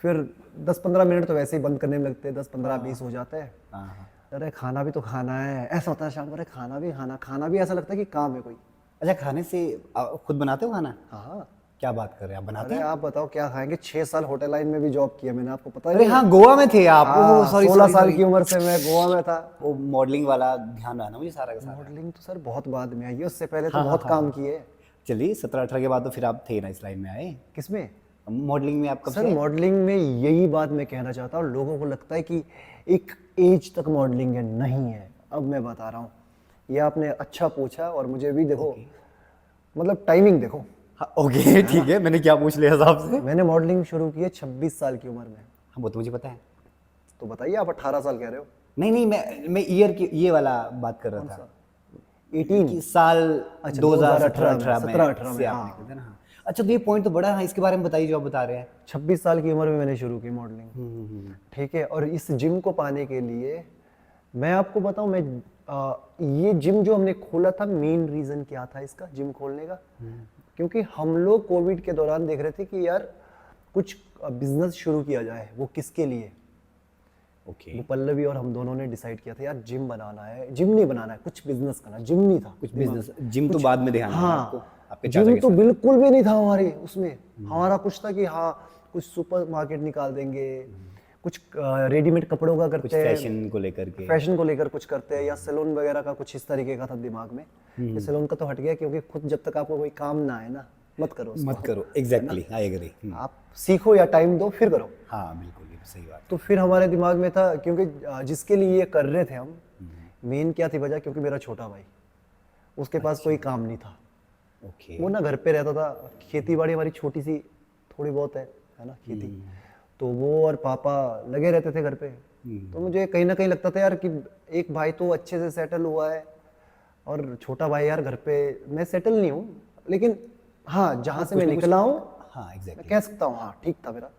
फिर 10-15 मिनट तो वैसे ही बंद करने में लगते हैं, 10-15-20 हो जाते हैं। हाँ। अरे खाना भी तो खाना है, ऐसा होता है शाम को। अरे खाना भी ऐसा लगता है कि काम है कोई। अच्छा, खाने से खुद बनाते हो खाना? हाँ, क्या बात कर रहे हैं, आप बनाते अरे हैं? आप बताओ क्या खाएंगे। 6 साल होटल लाइन में भी जॉब किया मैंने, आपको पता अरे है? हाँ, गोवा में थे आप? ओह, सॉरी 16 साल की उम्र से मैं गोवा में था। वो मॉडलिंग वाला ध्यान रहा ना मुझे सारा का सारा। मॉडलिंग तो सर बहुत बाद में आई है, उससे पहले तो बहुत काम किए। चलिए, 17-18 के बाद तो फिर आप थे ना इस लाइन में आए। किसमें? मॉडलिंग में आप कब सर से? मॉडलिंग में यही बात मैं कहना चाहता हूँ, लोगों को लगता है कि एक एज तक मॉडलिंग है, नहीं है। अब मैं बता रहा हूँ, ये आपने अच्छा पूछा, और मुझे भी देखो, मतलब टाइमिंग देखो। हाँ, ओके, ठीक है, मैंने क्या पूछ लिया हिसाब से। मैंने मॉडलिंग शुरू की है 26 साल की उम्र में। हाँ, वो तो मुझे पता है। तो बताइए, आप 18 साल कह रहे हो। नहीं, मैं ईयर की ये वाला बात कर रहा था। 18 कि साल अच्छा, 2018 में 17-18 से आपने किया था ना। हाँ। अच्छा, तो ये पॉइंट तो बड़ा है, इसके बारे में बताइए जो आप बता रहे हैं। 26 साल की उम्र में मैंने शुरू की मॉडलिंग। ठीक है, और इस जिम को पाने के लिए मैं आपको बताऊं, ये जिम जो हमने खोला था, मेन रीज़न क्या था इसका जिम खोलने का? क्योंकि हम लोग कोविड के दौरान देख रहे थे कि यार कुछ बिजनेस शुरू किया जाए। वो किसके लिए? ओके। वो पल्लवी और हम दोनों ने डिसाइड किया था, यार जिम बनाना है। जिम नहीं बनाना है, कुछ बिजनेस करना। जिम नहीं था, कुछ बिजनेस, जिम तो बाद में ध्यान हाँ, आपको, आपके चाचा जिम के तो साथ। बिल्कुल भी नहीं था हमारे उसमें। हमारा कुछ था कि हाँ कुछ सुपर मार्केट निकाल देंगे, कुछ रेडीमेड कपड़ों का कुछ करते हैं, फैशन को लेकर के। फैशन को लेकर कुछ करते हैं, या सैलून वगैरह का कुछ इस तरीके का था दिमाग में। ये सैलून का तो हट गया, क्योंकि खुद जब तक आपको कोई काम ना आए ना, मत करो उसको। मत करो, एग्जैक्टली, आई एग्री। आप सीखो या टाइम दो, फिर करो। हाँ, बिल्कुल, ये सही बात। तो फिर हमारे दिमाग में था, क्योंकि जिसके लिए ये कर रहे थे हम, मेन क्या थी वजह, क्योंकि मेरा छोटा भाई, उसके पास कोई काम नहीं था। ओके। वो ना घर पे रहता था, खेती बाड़ी हमारी छोटी सी थोड़ी बहुत है ना खेती, तो वो और पापा लगे रहते थे घर पे। तो मुझे कहीं ना कहीं लगता था यार कि एक भाई तो अच्छे से सेटल हुआ है और छोटा भाई यार घर पे, मैं सेटल नहीं हूँ लेकिन हाँ जहाँ से मैं निकला हूँ हाँ मैं एग्जैक्टली। कह सकता हूँ हाँ ठीक था मेरा।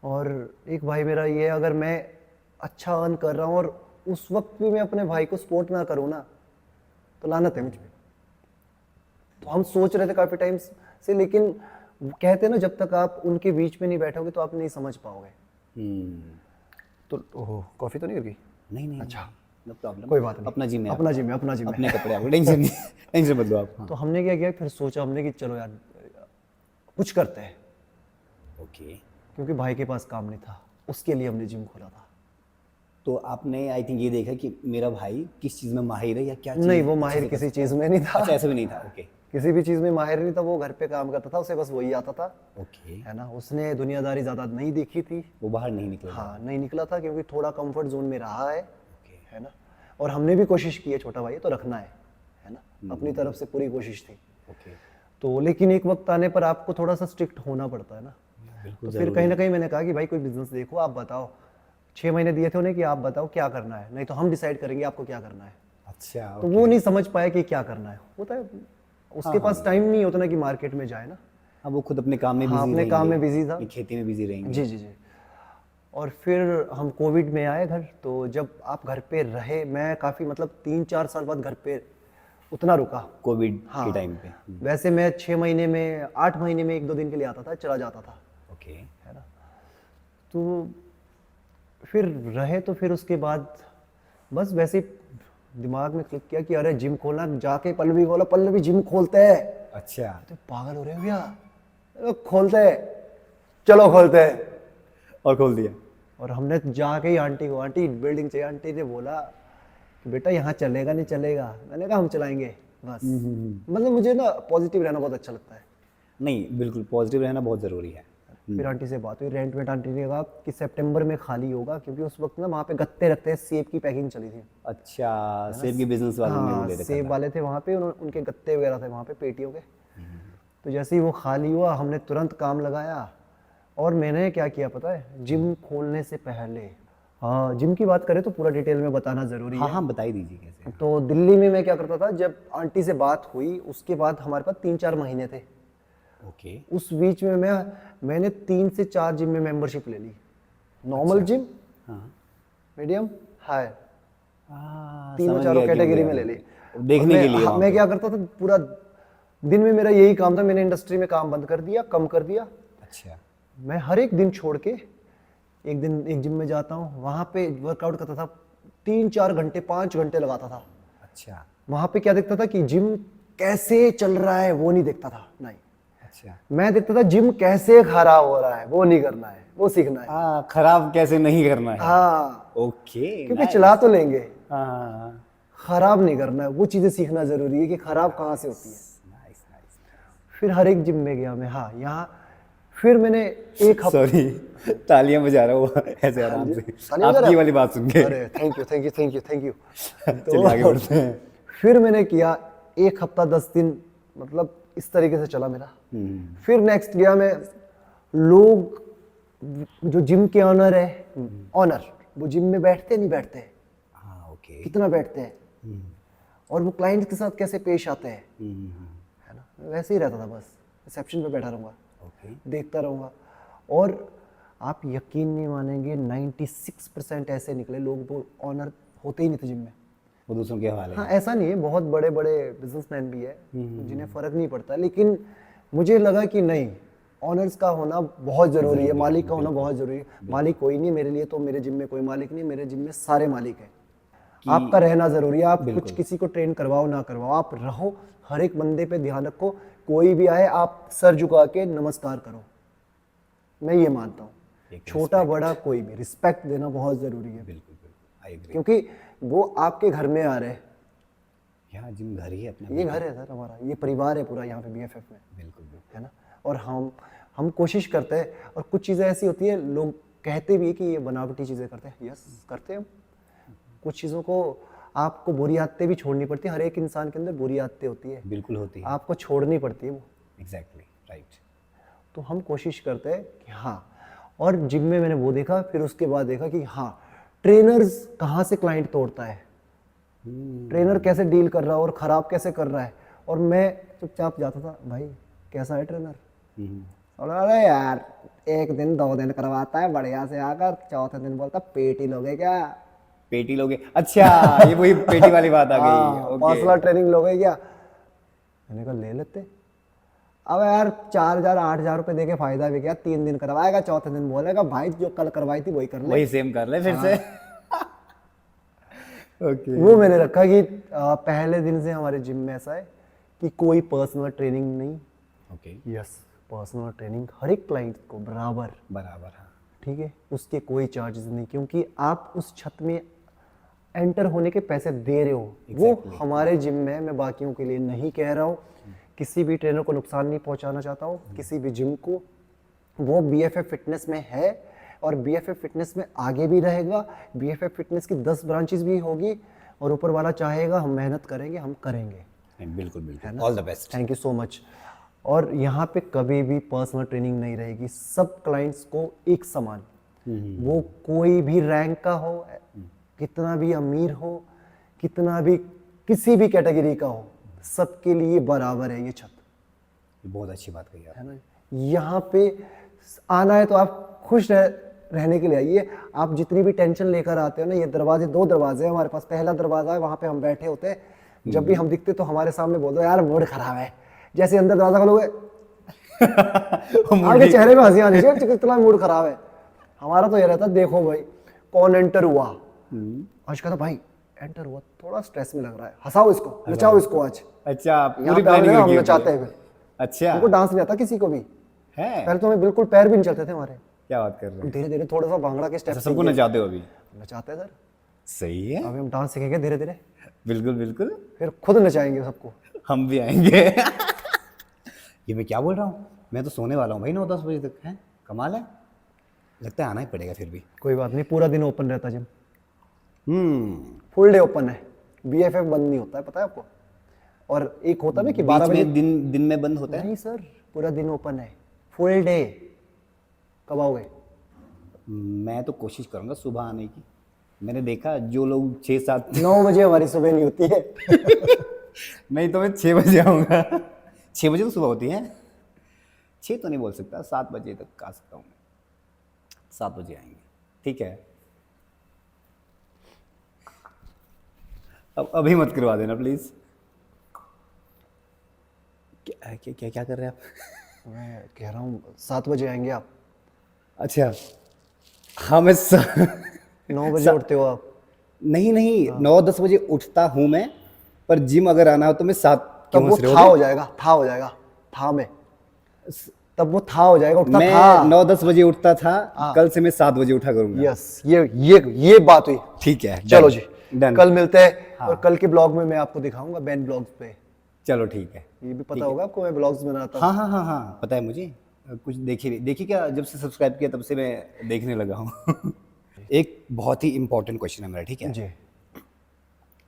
और एक भाई मेरा ये है, अगर मैं अच्छा अर्न कर रहा हूँ और उस वक्त भी मैं अपने भाई को सपोर्ट ना करूँ ना तो लानत है मुझ पे। तो हम सोच रहे थे काफी टाइम से, लेकिन कहते हैं ना जब तक आप उनके बीच में नहीं बैठोगे तो आप नहीं समझ पाओगे। तो ओहो कॉफी तो नहीं गिर गई? नहीं नहीं अच्छा, नो प्रॉब्लम, कोई बात नहीं, अपना जिम है, अपना जिम है, अपना जिम है। अपने कपड़े आपको टेंशन नहीं, टेंशन मत लो आप। हाँ। तो हमने क्या किया, फिर सोचा हमने कि चलो यार कुछ करते हैं, ओके। क्योंकि भाई के पास काम नहीं था, उसके लिए हमने जिम खोला था। तो आपने आई थिंक ये देखा कि मेरा भाई किस चीज़ में माहिर है या क्या चीज़ नहीं वो अच्छे माहिर से किसी चीज में नहीं था, अच्छा ऐसा भी नहीं था। ओके किसी भी चीज में माहिर नहीं था, वो घर पे काम करता था, उसे बस वही आता था, ओके। है ना। उसने दुनियादारी ज्यादा नहीं देखी थी, वो बाहर नहीं निकला। हाँ नहीं निकला था, क्योंकि थोड़ा कंफर्ट जोन में रहा है, ओके। है ना। और हमने भी कोशिश की है, छोटा भाई है तो रखना है ना, अपनी तरफ से पूरी कोशिश थी। ओके। तो लेकिन एक वक्त आने पर आपको थोड़ा सा स्ट्रिक्ट होना पड़ता है ना। तो फिर कहीं ना कहीं मैंने कहा कि भाई कोई बिजनेस देखो, आप बताओ, 6 महीने दिए थे उन्हें कि आप बताओ क्या करना है, नहीं तो हम डिसाइड करेंगे आपको क्या करना है। अच्छा तो वो नहीं समझ पाए कि क्या करना है, होता है उसके पास टाइम नहीं होता ना कि मार्केट में जाए ना। हाँ वो खुद अपने काम में हाँ, बिजी अपने काम में बिजी था। अपनी खेती में बिजी रहेंगे। जी जी जी। और फिर हम कोविड में आए घर, तो जब आप घर पे रहे, मैं काफ़ी मतलब 3-4 साल बाद घर पे उतना रुका कोविड हाँ। के टाइम पे। वैसे मैं 6 महीने में 8 महीने में 1-2 दिन के लिए आता था, चला जाता था, ओके। है ना। तो फिर रहे, तो फिर उसके बाद बस वैसे ही दिमाग में क्लिक किया कि अरे जिम खोलना, जाके पल्लवी बोला पल्लवी जिम खोलते हैं। अच्छा। तो पागल हो रहे हो क्या, अरे खोलते हैं, चलो खोलते हैं। और खोल दिया। और हमने जाके ही आंटी को, आंटी बिल्डिंग चाहिए, आंटी ने बोला कि बेटा यहाँ चलेगा नहीं चलेगा, मैंने कहा हम चलाएंगे बस। मतलब मुझे ना पॉजिटिव रहना बहुत अच्छा लगता है। नहीं बिल्कुल पॉजिटिव रहना बहुत ज़रूरी है। फिर आंटी से बात हुई, रेंट वेंट, आंटी ने कहा कि सितंबर में खाली होगा, क्योंकि उस वक्त ना वहाँ पे गत्ते रखते हैं, सेब की पैकिंग चली थी। अच्छा सेब की बिजनेस वालों ने वो हाँ ले रखा सेब था। वाले थे वहाँ पे, उनके गत्ते वगैरह थे वहाँ पे पेटियों के। तो जैसे ही वो खाली हुआ, हमने तुरंत काम लगाया। और मैंने क्या किया पता है, जिम खोलने से पहले, हाँ जिम की बात करें तो पूरा डिटेल में बताना ज़रूरी हाँ है। हाँ बताई दीजिए कैसे। तो दिल्ली में मैं क्या करता था, जब आंटी से बात हुई उसके बाद हमारे पास 3-4 महीने थे। ओके। उस बीच में मैंने 3 से 4 जिम में मेंबरशिप ले ली। नॉर्मल जिम, हाँ मीडियम, हाई, तीनों समझ चारों गया क्यों कैटेगरी गया में ले मैं। ली। देखने और के लिए हाँ, वहाँ मैं पे। क्या करता था, पूरा दिन में मेरा यही काम था। मैंने इंडस्ट्री में काम बंद कर दिया, कम कर दिया। अच्छा। मैं हर एक दिन छोड़ के एक दिन एक जिम में जाता हूँ, वहाँ पे वर्कआउट करता था, 3-4 घंटे 5 घंटे लगाता था। अच्छा। वहाँ पे क्या देखता था कि जिम कैसे चल रहा है वो नहीं देखता था, नहीं, अच्छा। मैं देखता था जिम कैसे खराब हो रहा है वो नहीं करना है, वो सीखना है। खराब कैसे नहीं करना है। हाँ ओके। क्योंकि चला तो लेंगे, हाँ खराब नहीं करना है, वो चीज़ें सीखना जरूरी है कि खराब कहाँ से होती है। Nice nice. फिर हर एक जिम में गया मैं, हाँ यहाँ फिर मैंने एक हफ्ता, सॉरी तालियां बजा रहा हूँ ऐसे आराम से आपकी वाली बात सुन के। अरे thank you thank you thank you thank you. चलिए आगे बढ़ते हैं। फिर मैंने किया 1 हफ्ता 10 दिन, मतलब इस तरीके से चला मेरा। फिर नेक्स्ट गया मैं, लोग जो जिम के ऑनर है, ऑनर वो जिम में बैठते नहीं बैठते, हाँ ओके। कितना बैठते हैं, और वो क्लाइंट्स के साथ कैसे पेश आते हैं, है ना। वैसे ही रहता था, बस रिसेप्शन पे बैठा रहूँगा, ओके। देखता रहूँगा। और आप यकीन नहीं मानेंगे, 96% ऐसे निकले लोग वो ऑनर होते ही नहीं थे जिम में। वो दूसरों के हवाले। हाँ ऐसा नहीं है, बहुत बड़े बड़े बिजनेसमैन भी है जिन्हें फ़र्क नहीं पड़ता, लेकिन मुझे लगा कि नहीं, ऑनर्स का होना बहुत ज़रूरी है, मालिक का होना बहुत ज़रूरी है। मालिक कोई नहीं मेरे लिए, तो मेरे जिम में कोई मालिक नहीं, मेरे जिम में सारे मालिक हैं। आपका रहना ज़रूरी है, आप कुछ किसी को ट्रेन करवाओ ना करवाओ, आप रहो, हर एक बंदे पे ध्यान रखो, कोई भी आए आप सर झुका के नमस्कार करो। मैं ये मानता हूँ, छोटा बड़ा कोई भी रिस्पेक्ट देना बहुत ज़रूरी है। बिल्कुल बिल्कुल आई एग्री। क्योंकि वो आपके घर में आ रहे हैं, यहाँ जिम घर ही है अपना। ये घर है सर हमारा, ये परिवार है पूरा यहाँ पे BFF में, बिल्कुल बिल्कुल। है ना। और हम कोशिश करते हैं, और कुछ चीज़ें ऐसी होती है, लोग कहते भी है कि ये बनावटी चीज़ें करते हैं, यस करते हैं हम। कुछ चीज़ों को आपको बुरी आदतें भी छोड़नी पड़ती है, हर एक इंसान के अंदर बुरी आदतें होती है, बिल्कुल होती है। आपको छोड़नी पड़ती है वो। Exactly right. तो हम कोशिश करते हैं कि हाँ, और जिम में मैंने वो देखा, फिर उसके बाद देखा कि हाँ ट्रेनर्स कहाँ से क्लाइंट तोड़ता है, ट्रेनर कैसे डील कर रहा है और ख़राब कैसे कर रहा है। और मैं चुपचाप जाता था, भाई कैसा है ट्रेनर, और अरे यार 1 दिन 2 दिन करवाता है बढ़िया से, आकर चौथे दिन बोलता पेट ही लोगे क्या, पेटी लोगे, अच्छा ये वही पेटी वाली बात आ गई। ओके। पर्सनल ट्रेनिंग लोगे क्या। मैंने कहा ले लेते। अब यार 4,000 8,000 रुपये दे के फायदा भी क्या, 3 दिन करवाएगा, चौथे दिन बोलेगा भाई जो कल करवाई थी वही कर ले। वही सेम कर ले फिर से। ओके। वो मैंने रखा कि पहले दिन से हमारे जिम में ऐसा है कि कोई पर्सनल ट्रेनिंग नहीं। ओके। यस, पर्सनल ट्रेनिंग हर एक क्लाइंट को बराबर, बराबर। हाँ। ठीक है, उसके कोई चार्जेस नहीं, क्योंकि आप उस छत में एंटर होने के पैसे दे रहे हो। वो हमारे जिम में, मैं बाकियों के लिए नहीं कह रहा हूँ, किसी भी ट्रेनर को नुकसान नहीं पहुंचाना चाहता हूँ, किसी भी जिम को। वो BFF फिटनेस में है और BFF फिटनेस में आगे भी रहेगा। BFF फिटनेस की 10 ब्रांचेस भी होगी, और ऊपर वाला चाहेगा हम मेहनत करेंगे, हम करेंगे। बिल्कुल बिल्कुल। All the best. Thank you so much. और यहाँ पे कभी भी पर्सनल ट्रेनिंग नहीं रहेगी, सब क्लाइंट्स को एक समान, वो कोई भी रैंक का हो, कितना भी अमीर हो, कितना भी किसी भी कैटेगरी का हो, सबके लिए बराबर है ये छत। ये बहुत अच्छी बात कही है ना। यहाँ पे आना है तो आप खुश रहने के लिए आइए। आप जितनी भी टेंशन लेकर आते हो ना, ये दरवाजे 2 दरवाजे हैं हमारे पास, पहला दरवाजा है वहाँ पे हम बैठे होते हैं, जब भी हम दिखते तो हमारे सामने बोल दो यार मूड खराब है, जैसे अंदर दरवाजा खोलोगे आपके चेहरे में हंसी आनी चाहिए, कितना मूड खराब है। हमारा तो ये रहता, देखो भाई कौन एंटर हुआ, आज कहता भाई एंटर हुआ, थोड़ा स्ट्रेस में लग रहा है, हंसाओ इसको, नचाओ इसको आज। अच्छा, यहाँ पूरी पे हम प्लानिंग हम होगी। नचाते हैं। अच्छा। हमको डांस नहीं आता किसी को भी, है। पहले तो हमें बिल्कुल पैर भी नहीं चलते थे हमारे, क्या बात कर रहे हैं? धीरे धीरे थोड़ा सा भांगड़ा के स्टेप अच्छा, सबको नचाते हो अभी? नचाते हैं सर। सही है। अभी हम डांस सीखेंगे धीरे धीरे, बिल्कुल बिल्कुल। फिर खुद नचाएंगे सबको। हम भी आएंगे। ये मैं क्या बोल रहा हूँ, मैं तो सोने वाला हूँ भाई 9-10 बजे तक। है कमाल है, लगता है आना ही पड़ेगा फिर भी। कोई बात नहीं, पूरा दिन ओपन रहता जिम, फुल डे ओपन है, BFF बंद नहीं होता है, पता है आपको। और एक होता है ना कि 12 बजे, दिन में बंद होता है? नहीं सर, पूरा दिन ओपन है, फुल डे। कब आओगे? मैं तो कोशिश करूंगा सुबह आने की। मैंने देखा जो लोग 6-7 9 बजे हमारी सुबह नहीं होती है। नहीं तो मैं 6 बजे आऊँगा। 6 बजे तो सुबह होती है। 6 तो नहीं बोल सकता, 7 बजे तक आ सकता हूँ मैं। 7 बजे आएंगे, ठीक है। अब अभी मत करवा देना प्लीज़। क्या क्या क्या क्या कर रहे हैं आप? मैं कह रहा हूँ 7 बजे आएंगे आप। अच्छा हाँ, मैं 9 बजे उठते हो आप? नहीं 9-10 बजे उठता हूँ मैं, पर जिम अगर आना हो तो मैं 7 तब वो था हो जाएगा, था में, तब वो था हो जाएगा, उठता मैं था। 9-10 बजे उठता था, कल से मैं 7 बजे उठा करूंगा। यस, ये बात हुई। ठीक है, चलो जी, डन। कल मिलते हैं। और कल के ब्लॉग में मैं आपको दिखाऊंगा बैन ब्लॉग्स पे। चलो ठीक है। ये भी पता होगा आपको, मैं ब्लॉग्स बनाता हूँ। हाँ पता है मुझे। कुछ देखिए क्या, जब से सब्सक्राइब किया तब से मैं देखने लगा हूँ। एक बहुत ही इंपॉर्टेंट क्वेश्चन है मेरा, ठीक है। जी।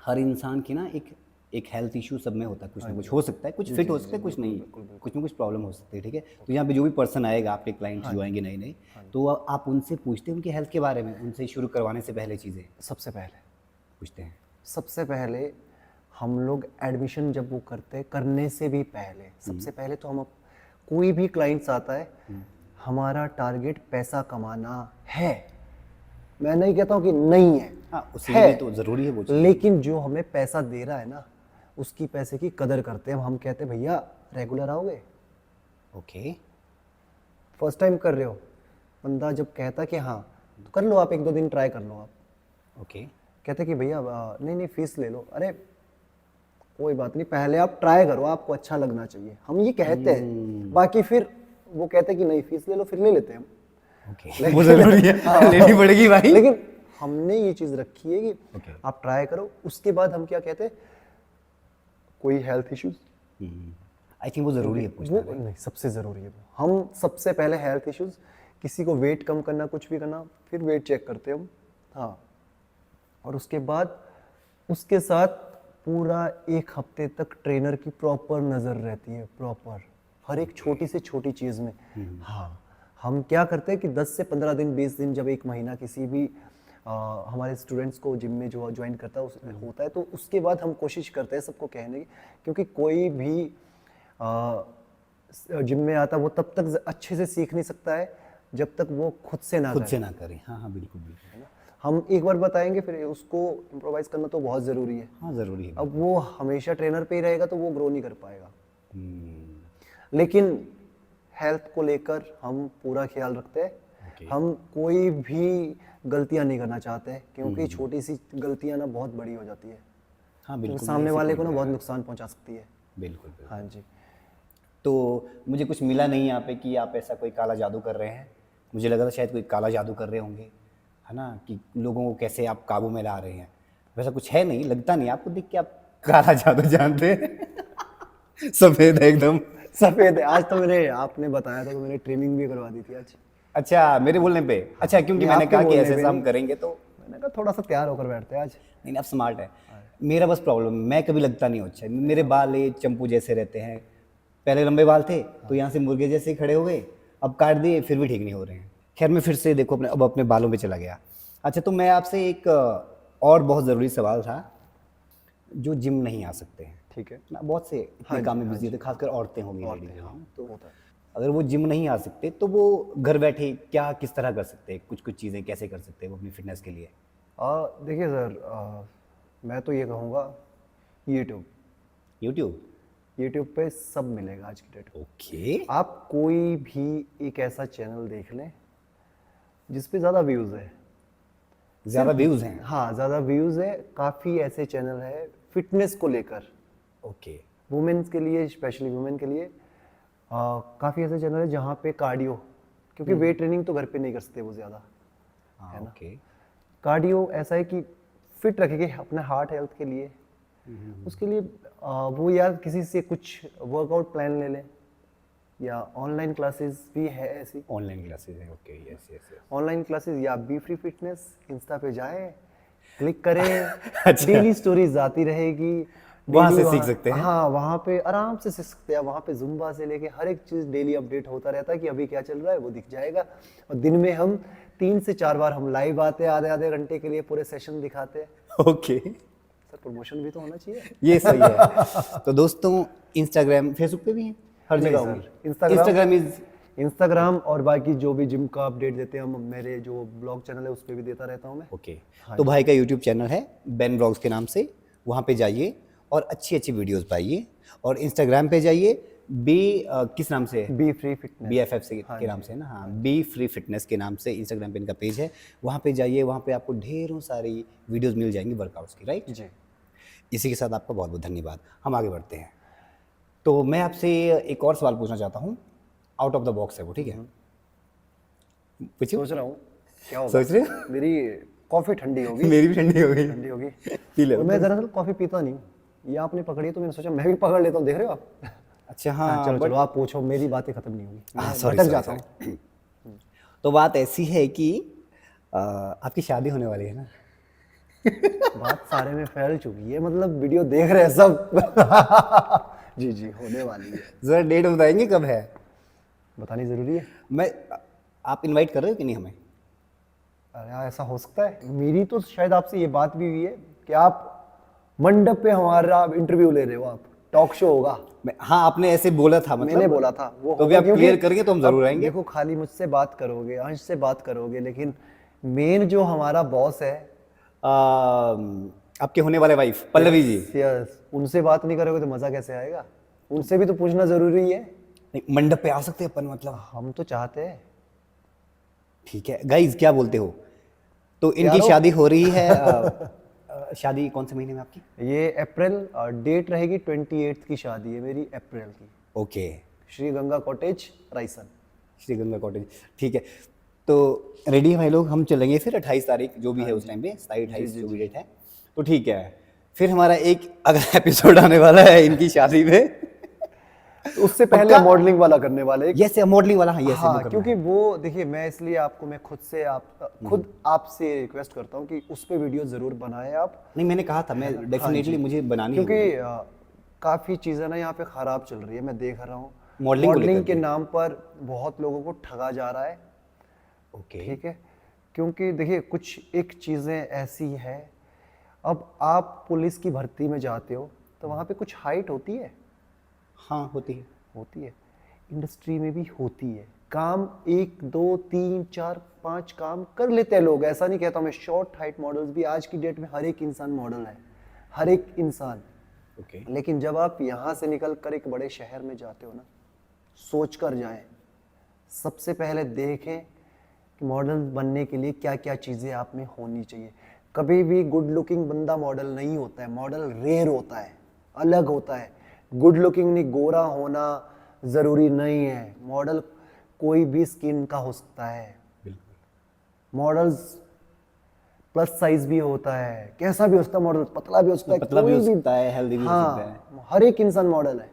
हर इंसान की ना एक हेल्थ इशू सब में होता है, कुछ ना कुछ हो सकता है, कुछ फिट हो सकता है, कुछ नहीं, कुछ ना कुछ प्रॉब्लम हो सकती है, ठीक है। तो यहाँ पे जो भी पर्सन आएगा, आपके क्लाइंट जो आएंगे नए, तो आप उनसे पूछते हैं उनकी हेल्थ के बारे में, उनसे शुरू करवाने से पहले चीज़ें सबसे पहले पूछते हैं। सबसे पहले हम लोग एडमिशन जब वो करते हैं, करने से भी पहले सबसे पहले तो हम कोई भी क्लाइंट्स आता है, हमारा टारगेट पैसा कमाना है। मैं नहीं कहता हूँ कि नहीं है, हाँ उसके लिए तो ज़रूरी है वो चीज़। लेकिन जो हमें पैसा दे रहा है ना, उसकी पैसे की कदर करते हैं हम कहते हैं भैया रेगुलर आओगे। ओके। फर्स्ट टाइम कर रहे हो, बंदा जब कहता कि हाँ तो कर लो आप, 1-2 दिन ट्राई कर लो आप। ओके। कहते कि भैया नहीं फीस ले लो। अरे कोई बात नहीं, पहले आप ट्राई करो, आपको अच्छा लगना चाहिए, हम ये कहते हैं। बाकी फिर वो कहते कि नहीं फीस ले लो, फिर ले लेते हैं हम। ओके, वो ज़रूरी है, लेनी पड़ेगी भाई। लेकिन हमने ये चीज़ रखी है कि आप ट्राई करो। उसके बाद हम क्या कहते हैं, कोई हेल्थ इश्यूज, आई थिंक वो ज़रूरी है पूछना। नहीं सबसे ज़रूरी है वो। हम सबसे पहले हेल्थ इश्यूज, किसी को वेट कम करना, कुछ भी करना, फिर वेट चेक करते हैं हम। हाँ, और उसके बाद उसके साथ पूरा 1 हफ्ते तक ट्रेनर की प्रॉपर नज़र रहती है, प्रॉपर हर एक छोटी से छोटी चीज़ में। हाँ, हम क्या करते हैं कि 10 से 15 दिन 20 दिन जब 1 महीना किसी भी हमारे स्टूडेंट्स को जिम में जो ज्वाइन करता है होता है, तो उसके बाद हम कोशिश करते हैं सबको कहने की, क्योंकि कोई भी जिम में आता वो तब तक अच्छे से सीख नहीं सकता है जब तक वो खुद से ना खुद करे। से ना करें। हाँ हाँ, बिल्कुल बिल्कुल। है ना? हम एक बार बताएंगे फिर उसको इम्प्रोवाइज करना तो बहुत ज़रूरी है। हाँ, ज़रूरी है। अब वो हमेशा ट्रेनर पे ही रहेगा तो वो ग्रो नहीं कर पाएगा। लेकिन हेल्थ को लेकर हम पूरा ख्याल रखते हैं। हम कोई भी गलतियां नहीं करना चाहते, क्योंकि छोटी सी गलतियां ना बहुत बड़ी हो जाती है। हाँ क्योंकि बिल्कुल, सामने ऐसे वाले को कोई ना नहीं बहुत है। नुकसान पहुंचा सकती है। बिल्कुल बिल्कुल। हाँ जी। तो मुझे कुछ मिला नहीं यहाँ पे कि आप ऐसा कोई काला जादू कर रहे हैं। मुझे लगा था शायद कोई काला जादू कर रहे होंगे, है ना, कि लोगों को कैसे आप काबू में ला रहे हैं। वैसा कुछ है नहीं, लगता नहीं आपको देख के आप काला जादू जानते हैं। सफेद है एकदम। सफेद है। आज तो मैंने आपने बताया था तो मैंने ट्रेनिंग भी करवा दी थी आज। अच्छा, मेरे बोलने पे? अच्छा, क्योंकि मैंने आपके कहा कि बोलने ऐसे पे ऐसा हम नहीं। करेंगे तो मैंने कहा थोड़ा सा तैयार होकर बैठते हैं आज। नहीं, आप स्मार्ट है। मेरा बस प्रॉब्लम, मैं कभी लगता नहीं हूँ अच्छा। मेरे बाल ये चंपू जैसे रहते हैं। पहले लंबे बाल थे तो यहाँ से मुर्गे जैसे ही खड़े हो गए, अब काट दिए फिर भी ठीक नहीं हो रहे हैं। खैर, मैं फिर से देखो अपने बालों पे चला गया। अच्छा, तो मैं आपसे एक और बहुत ज़रूरी सवाल था। जो जिम नहीं आ सकते हैं, ठीक है। ना, बहुत से इतने काम में बिजी होते, खासकर औरतें होंगी, ladies हैं, तो होता है। अगर वो जिम नहीं आ सकते तो वो घर बैठे क्या किस तरह कर सकते हैं, कुछ चीज़ें कैसे कर सकते हैं वो अपनी फिटनेस के लिए? देखिए सर, मैं तो ये कहूँगा यूट्यूब पे सब मिलेगा आज की डेट में। ओके। आप कोई भी एक ऐसा चैनल देख लें जिस पे ज़्यादा व्यूज़ है। ज़्यादा व्यूज़ हैं? हाँ, ज़्यादा व्यूज़ है। काफ़ी ऐसे चैनल है फिटनेस को लेकर, ओके। वुमेन्स के लिए, स्पेशली वुमेन के लिए काफ़ी ऐसे चैनल है जहाँ पे कार्डियो, क्योंकि वेट ट्रेनिंग तो घर पे नहीं कर सकते वो ज़्यादा, है ना। ओके। कार्डियो ऐसा है कि फिट रखेंगे अपने हार्ट हेल्थ के लिए। उसके लिए वो यार किसी से कुछ वर्कआउट प्लान ले लें, या ऑनलाइन क्लासेस भी है ऐसी। ऑनलाइन क्लासेस हैं, okay, yes yes yes. Online classes या बी फ्री फिटनेस, इंस्टा पे जाएं, क्लिक करें। अच्छा। डेली स्टोरीज आती रहेगी, वहाँ daily से सीख सकते हैं? हाँ, वहाँ पे आराम से सीख सकते हैं। वहाँ पे जुम्बा से लेके हर एक चीज़ डेली अपडेट होता रहता है कि अभी क्या चल रहा है, वो दिख जाएगा। और दिन में हम 3 से 4 बार हम लाइव आते हैं, आधे घंटे के लिए पूरे सेशन दिखाते हैं। ओके, सर प्रमोशन भी तो होना चाहिए। ये सही है। तो दोस्तों, इंस्टाग्राम, फेसबुक पे भी हैं, हर जगह होंगे। इंस्टाग्राम इज इंस्टाग्राम और बाकी जो भी जिम का अपडेट देते हैं हम, मेरे जो ब्लॉग चैनल है उस पर भी देता रहता हूँ मैं। ओके। तो भाई का यूट्यूब चैनल है बेन ब्लॉग्स के नाम से, वहाँ पे जाइए और अच्छी अच्छी वीडियोस पाइए। और इंस्टाग्राम पे जाइए, किस नाम से? बी फ्री फिटनेस, BFF के नाम से है ना। हाँ, बी फ्री फिटनेस के नाम से इंस्टाग्राम पे इनका पेज है। वहाँ पे जाइए, वहाँ पे आपको ढेरों सारी वीडियोस मिल जाएंगी वर्कआउट्स की, राइट जी। इसी के साथ आपका बहुत बहुत धन्यवाद। हम आगे बढ़ते हैं। तो मैं आपसे एक और सवाल पूछना चाहता हूँ, आउट ऑफ द बॉक्स है वो, ठीक है? पूछिए। सोच रहा हूँ क्या होगा। सोच रहे हो? मेरी कॉफी ठंडी होगी। मेरी भी ठंडी हो गई। ठंडी होगी। पी ले। और मैं दरअसल कॉफी पीता नहीं हूँ, ये आपने पकड़ी तो मैंने सोचा मैं भी पकड़ लेता हूँ। देख रहे हो आप? अच्छा, हाँ, चलो but- चलो आप पूछो, मेरी बातें खत्म नहीं होगी। हाँ, मैं सॉरी भटक जाता हूँ। तो बात ऐसी है कि आपकी शादी होने वाली है ना? बात सारे में फैल चुकी है, मतलब वीडियो देख रहे हैं सब। जी जी, होने वाली है। जरा डेट बताएंगे कब है? बतानी जरूरी है? आप इनवाइट कर रहे हो कि नहीं हमें? अरे यार, ऐसा हो सकता है? मेरी तो शायद आपसे ये बात भी हुई है कि आप मंडप पे हमारा इंटरव्यू ले रहे हो, आप टॉक शो होगा। हाँ, आपने ऐसे बोला था, मतलब मैंने बोला था वो तो भी होगा, आप क्योंकि क्लियर करेंगे तो हम जरूर अब आएंगे। देखो, खाली मुझसे बात करोगे, अंश से बात करोगे, लेकिन मेन जो हमारा बॉस है, आपके होने वाले वाइफ पल्लवी जी, यस, उनसे बात नहीं करोगे तो मजा कैसे आएगा? उनसे भी तो पूछना जरूरी है। नहीं, मंडप पे आ सकते हैं अपन, मतलब हम तो चाहते हैं। ठीक है गाइज, क्या बोलते हो? तो इनकी यारो। शादी हो रही है। शादी कौन से महीने में आपकी? ये अप्रैल, डेट रहेगी 28 की शादी है मेरी, अप्रैल की। Okay. Shri Ganga cottage, Raisen. Shri Ganga cottage, ठीक है। तो रेडी है भाई लोग, हम चलेंगे फिर 28 तारीख जो भी है उस टाइम पे, 27-28 जो भी डेट है। तो ठीक है, फिर हमारा एक अगला एपिसोड आने वाला है इनकी शादी में। तो उससे पहले पक्का? मॉडलिंग वाला करने वाले ये से मॉडलिंग वाला, हाँ ये से वो हाँ, करना क्योंकि है। वो देखिए मैं इसलिए आपको मैं खुद आपसे रिक्वेस्ट करता हूँ कि उस पे वीडियो जरूर बनाएं आप, नहीं मैंने कहा था मैं डेफिनेटली मुझे बनानी है क्योंकि काफ़ी चीज़ें ना यहाँ पे ख़राब चल रही है, मैं देख रहा हूँ Modeling को लेकर मॉडलिंग के के। नाम पर बहुत लोगों को ठगा जा रहा है। ओके ठीक है, क्योंकि देखिए कुछ एक चीज़ें ऐसी है, अब आप पुलिस की भर्ती में जाते हो तो वहाँ पे कुछ हाइट होती है, हाँ होती है। इंडस्ट्री में भी होती है, काम 1 2 3 4 5 काम कर लेते हैं लोग, ऐसा नहीं कहता मैं। शॉर्ट हाइट मॉडल्स भी आज की डेट में हर एक इंसान मॉडल है, हर एक इंसान। ओके लेकिन जब आप यहाँ से निकल कर एक बड़े शहर में जाते हो ना, सोच कर जाएं, सबसे पहले देखें कि मॉडल बनने के लिए क्या क्या चीज़ें आप में होनी चाहिए। कभी भी गुड लुकिंग बंदा मॉडल नहीं होता है, मॉडल रेयर होता है, अलग होता है। गुड लुकिंग नहीं, गोरा होना ज़रूरी नहीं है, मॉडल कोई भी स्किन का हो सकता है। मॉडल्स प्लस साइज भी होता है, कैसा भी हो सकता है मॉडल, पतला भी हो सकता है, पतला भी कोई हो सकता है, हेल्दी भी हो सकता है। हाँ, हर एक इंसान मॉडल है।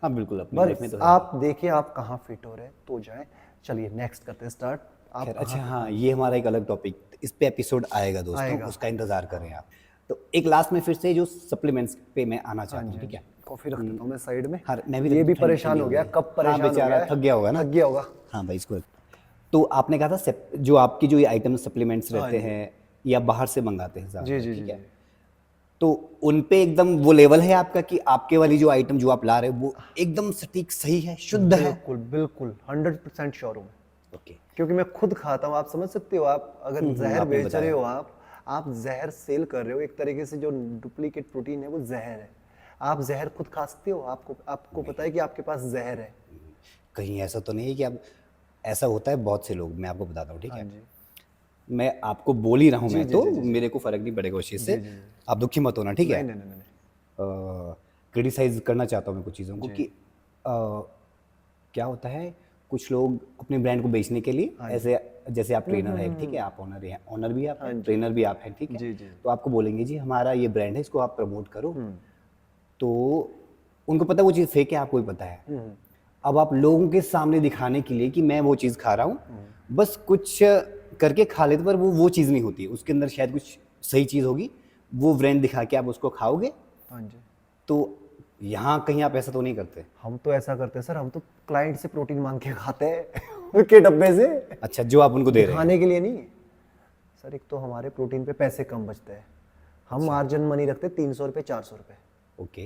हाँ बिल्कुल, अपनी लाइफ में बस तो है। आप देखिए आप कहाँ फिट हो रहे हैं तो जाएं। चलिए नेक्स्ट करते हैं स्टार्ट। आप खैर, अच्छा हाँ, ये हमारा एक अलग टॉपिक, इस पे एपिसोड आएगा दोस्तों, आएगा। उसका इंतजार करें आप। तो एक लास्ट में फिर से जो सप्लीमेंट्स पे मैं आना चाहता हूँ, ठीक है? कॉफी रख देता हूँ मैं साइड में। हाँ मैं भी ये भी ठंडी परेशान हो गया, गई। कब परेशान हाँ हो बेचारा गया है? थक गया होगा ना। थक गया होगा। हाँ भाई इसको। तो आपने कहा था जो आपकी जो ये आइटम सप्लीमेंट्स रहते हैं या बाहर से मंगाते हैं ज़्यादा, जी जी ठीक जी है? तो उन पे एकदम वो लेवल है आपका कि आपके वाली जो आइटम जो आप ला रहे हो वो एकदम सटीक सही है, शुद्ध है? बिल्कुल बिल्कुल 100% श्योर हूँ मैं, ओके, क्योंकि मैं खुद खाता हूँ। आप समझ सकते हो, आप अगर जहर आपने बेच रहे बताया। हो, आप जहर सेल कर रहे हो, एक तरीके से जो डुप्लीकेट प्रोटीन है वो जहर है। आप जहर खुद खा सकते हो, आपको पता है कि आपके पास जहर है। कहीं ऐसा तो नहीं है कि अब ऐसा होता है बहुत से लोग, मैं आपको बताता हूँ, ठीक हाँ है? जी मैं आपको बोल ही रहा हूँ, मैं जी, तो जी, जी। मेरे को फर्क नहीं पड़ेगा उस चीज़ से, जी, जी। आप दुखी मत होना, ठीक है? नहीं नहीं नहीं नहीं। क्रिटिसाइज करना चाहता हूँ मैं कुछ चीज़ों को कि क्या होता है, कुछ लोग अपने ब्रांड को बेचने के लिए ऐसे, जैसे आप ट्रेनर है, ठीक है? आप ऑनर हैं, ऑनर भी आप हैं, ट्रेनर भी आप हैं, ठीक है? जी, जी। तो आपको बोलेंगे जी हमारा ये ब्रांड है, इसको आप प्रमोट करो। तो उनको पता है वो चीज़ फेक है, आपको भी पता है। अब आप लोगों के सामने दिखाने के लिए कि मैं वो चीज़ खा रहा हूँ, बस कुछ करके खा लेते, पर वो चीज़ नहीं होती है, उसके अंदर शायद कुछ सही चीज़ होगी, वो ब्रांड दिखा के आप उसको खाओगे। हाँ जी, तो यहाँ कहीं आप ऐसा तो नहीं करते? हम तो ऐसा करते हैं सर, हम तो क्लाइंट से प्रोटीन मांग के खाते हैं उनके डब्बे से, अच्छा, जो आप उनको दे रहे हैं। खाने के लिए नहीं सर। एक तो हमारे प्रोटीन पे पैसे कम बचते हैं, हम मार्जिन मनी रखते 300 रुपये 400 रुपये, ओके,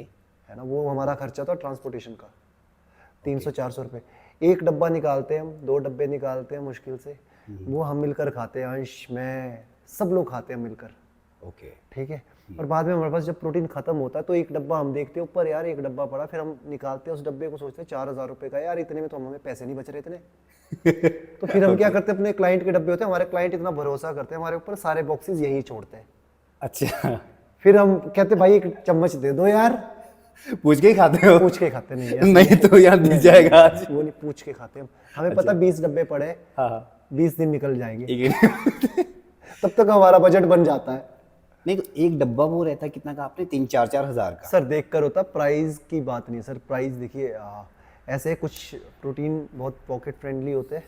है ना? वो हमारा खर्चा था ट्रांसपोर्टेशन का, 300-400 रुपये। एक डब्बा निकालते हैं हम, 2 डब्बे निकालते हैं मुश्किल से, वो हम मिलकर खाते हैं, अंश मैं सब लोग खाते हैं मिलकर, ओके, ठीक है? और बाद में हमारे पास जब प्रोटीन खत्म होता है तो एक डब्बा हम देखते हैं ऊपर, यार एक डब्बा पड़ा, फिर हम निकालते हैं उस डब्बे को, सोचते हैं 4000 रुपये का, यार इतने में तो हमें पैसे नहीं बच रहे इतने। तो फिर हम क्या करते हैं, अपने क्लाइंट के डब्बे होते हैं, हमारे क्लाइंट इतना भरोसा करते हैं हमारे ऊपर, सारे बॉक्सेस यहीं छोड़ते हैं। अच्छा। फिर हम कहते भाई एक चम्मच दे दो यार, पूछ के ही खाते हो? पूछ के खाते नहीं है, नहीं तो यार दिख जाएगा आज। वो नहीं, पूछ के खाते हम, हमें पता 20 डब्बे पड़े, हाँ, 20 दिन निकल जाएंगे, एक तब तक हमारा बजट बन जाता है। नहीं तो एक डब्बा वो रहता है कितना का आपने? 3-4 हज़ार का? सर देख कर होता, प्राइस की बात नहीं सर। प्राइस देखिए ऐसे कुछ प्रोटीन बहुत पॉकेट फ्रेंडली होते हैं,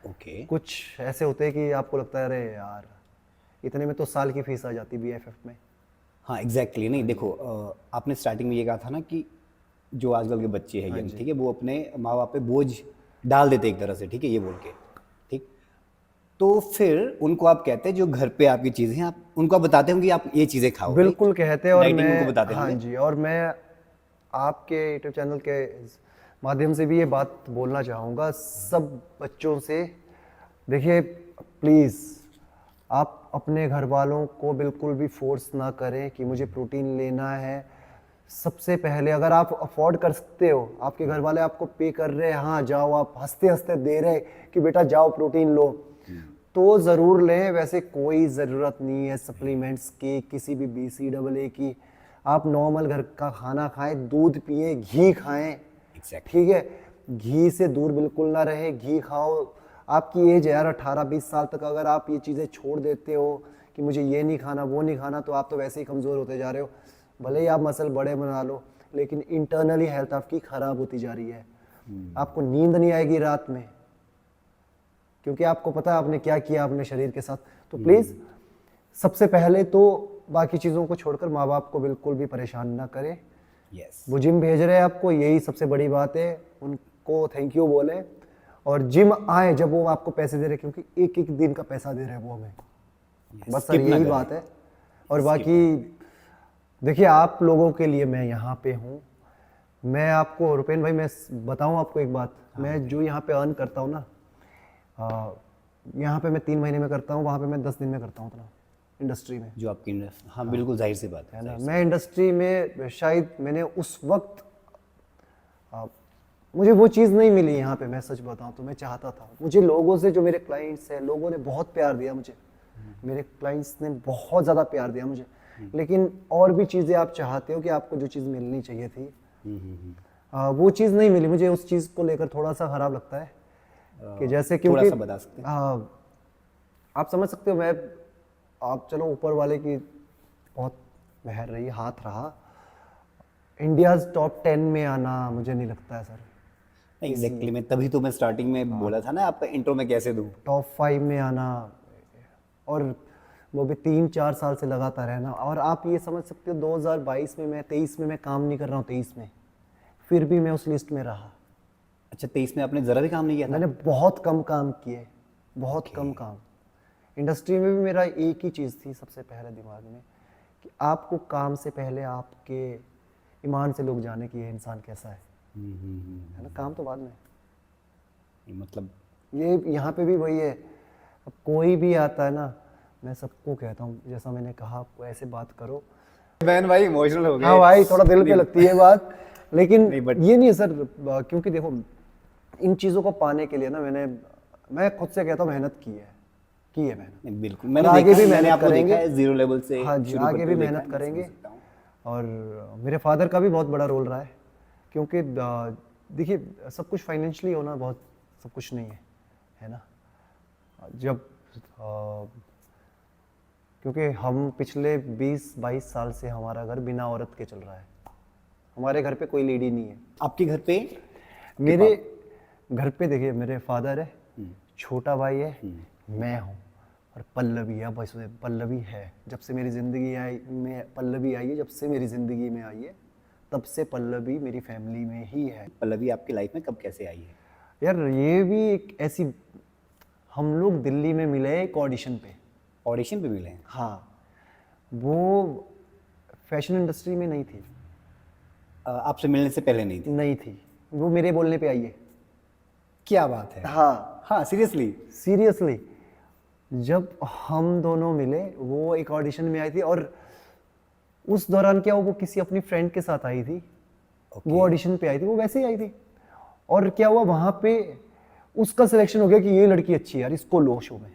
ओके, कुछ ऐसे होते हैं कि आपको लगता है अरे यार इतने में तो साल की फीस आ जाती BFF में। हाँ एग्जैक्टली। नहीं देखो, आपने स्टार्टिंग में ये कहा था ना कि जो आजकल के बच्चे हैं यंग, ठीक है, वो अपने माँ बाप पे बोझ डाल देते एक तरह से, ठीक है, ये बोल के, ठीक? तो फिर उनको आप कहते हैं जो घर पे आपकी चीज़ें हैं, आप उनको आप बताते होंगे कि आप ये चीज़ें खाओ, बिल्कुल कहते हैं, और Dieting मैं उनको बताते हाँ होंगे। जी, और मैं आपके यूट्यूब चैनल के माध्यम से भी ये बात बोलना चाहूँगा सब बच्चों से। देखिए प्लीज़ आप अपने घर वालों को बिल्कुल भी फोर्स ना करें कि मुझे प्रोटीन लेना है। सबसे पहले अगर आप अफोर्ड कर सकते हो, आपके घर वाले आपको पे कर रहे हैं, हाँ जाओ, आप हंसते हंसते दे रहे कि बेटा जाओ प्रोटीन लो, तो ज़रूर लें। वैसे कोई ज़रूरत नहीं है सप्लीमेंट्स की, किसी भी BCAA की। आप नॉर्मल घर का खाना खाएं, दूध पिए, घी खाएं, ठीक है? घी से दूर बिल्कुल ना रहे, घी खाओ। आपकी एज है यार 18-20 साल तक, अगर आप ये चीज़ें छोड़ देते हो कि मुझे ये नहीं खाना वो नहीं खाना, तो आप तो वैसे ही कमज़ोर होते जा रहे हो। भले ही आप मसल बड़े बना लो, लेकिन इंटरनली हेल्थ आपकी खराब होती जा रही है। आपको नींद नहीं आएगी रात में, क्योंकि आपको पता है आपने क्या किया अपने शरीर के साथ। तो प्लीज सबसे पहले तो बाकी चीजों को छोड़कर माँ बाप को बिल्कुल भी परेशान ना करें। यस, वो जिम भेज रहे हैं आपको, यही सबसे बड़ी बात है, उनको थैंक यू बोले। और जिम आए जब वो आपको पैसे दे रहे हैं, क्योंकि एक एक दिन का पैसा दे रहे हैं वो हमें। बस सर skip ना यही करें। बात है। और बाकी देखिए, आप लोगों के लिए मैं यहाँ पे हूँ। मैं आपको रुपेन भाई, मैं बताऊँ आपको एक बात, मैं जो यहाँ पे अर्न करता हूँ ना, यहाँ पे मैं 3 महीने में करता हूँ, वहाँ पे मैं 10 दिन में करता हूँ उतना इंडस्ट्री में, जो आपकी हाँ बिल्कुल जाहिर सी बात है ना। मैं इंडस्ट्री में शायद मैंने उस वक्त मुझे वो चीज़ नहीं मिली यहाँ पे, मैं सच बताऊँ तो। मैं चाहता था, मुझे लोगों से, जो मेरे क्लाइंट्स हैं, लोगों ने बहुत प्यार दिया मुझे, मेरे क्लाइंट्स ने बहुत ज़्यादा प्यार दिया मुझे। लेकिन और भी चीज़ें आप चाहते हो कि आपको जो चीज़ मिलनी चाहिए थी, वो चीज़ नहीं मिली मुझे। उस चीज़ को लेकर थोड़ा सा खराब लगता है कि जैसे, थोड़ा क्योंकि सा बता सकते हैं? आप समझ सकते हो, मैं, आप चलो ऊपर वाले की बहुत मेहर रही, हाथ रहा, इंडियाज़ टॉप 10 में आना मुझे नहीं लगता है सर। एग्जैक्टली, मैं तभी तो मैं स्टार्टिंग में बोला था ना आपका इंट्रो में कैसे दूं। टॉप 5 में आना, और वो भी 3-4 साल से लगातार रहना। और आप ये समझ सकते हो 2022 में, मैं 23 में मैं काम नहीं कर रहा हूँ, 23 में फिर भी मैं उस लिस्ट में रहा। अच्छा, 23 में आपने जरा भी काम नहीं किया था? मैंने बहुत कम काम किए, बहुत कम काम। इंडस्ट्री में भी मेरा एक ही चीज़ थी सबसे पहले दिमाग में, कि आपको काम से पहले आपके ईमान से लोग जाने कि ये इंसान कैसा है ना। काम तो बाद में। मतलब ये यहाँ पे भी वही है, अब कोई भी आता है ना, मैं सबको कहता हूँ, जैसा मैंने कहा, आपको ऐसे बात करो। बहन भाई इमोशनल हो गए। हाँ भाई, थोड़ा दिल पे लगती है बात, लेकिन नहीं, but- ये नहीं है सर, क्योंकि देखो, इन चीज़ों को पाने के लिए ना मैं खुद से कहता हूँ, मेहनत की है मेहनत। नहीं, बिल्कुल, मैंने आगे देखा भी है, मैंने मेहनत आपको देखा करेंगे। है जीरो लेवल से हाँ जी, शुरू आगे करते भी हुए देखा मेहनत है, मैं समझ करेंगे। सकता हूँ। और मेरे फादर का भी बहुत बड़ा रोल रहा है, क्योंकि देखिए, सब कुछ फाइनेंशियली होना बहुत सब कुछ नहीं है ना। जब क्योंकि हम पिछले 20-22 साल से हमारा घर बिना औरत के चल रहा है, हमारे घर पे कोई लेडी नहीं है। आपके घर पे? मेरे घर पे देखिए, मेरे फादर है, छोटा भाई है, मैं हूँ, और पल्लवी है। बस पल्लवी है, जब से मेरी ज़िंदगी पल्लवी आई है, जब से मेरी ज़िंदगी में आई है, तब से पल्लवी मेरी फैमिली में ही है। पल्लवी आपकी लाइफ में कब कैसे आई है? यार ये भी एक ऐसी, हम लोग दिल्ली में मिले एक ऑडिशन पे। ऑडिशन पे मिले हैं? हाँ, वो फैशन इंडस्ट्री में नहीं थी, आपसे मिलने से पहले नहीं थी? वो मेरे बोलने पे आई है। क्या बात है! हाँ हाँ, सीरियसली? सीरियसली, जब हम दोनों मिले, वो एक ऑडिशन में आई थी, और उस दौरान क्या वो किसी अपनी फ्रेंड के साथ आई थी। वो ऑडिशन पे आई थी, वो वैसे ही आई थी, और क्या हुआ, वहाँ पे उसका सिलेक्शन हो गया कि ये लड़की अच्छी है यार, इसको लो शो में।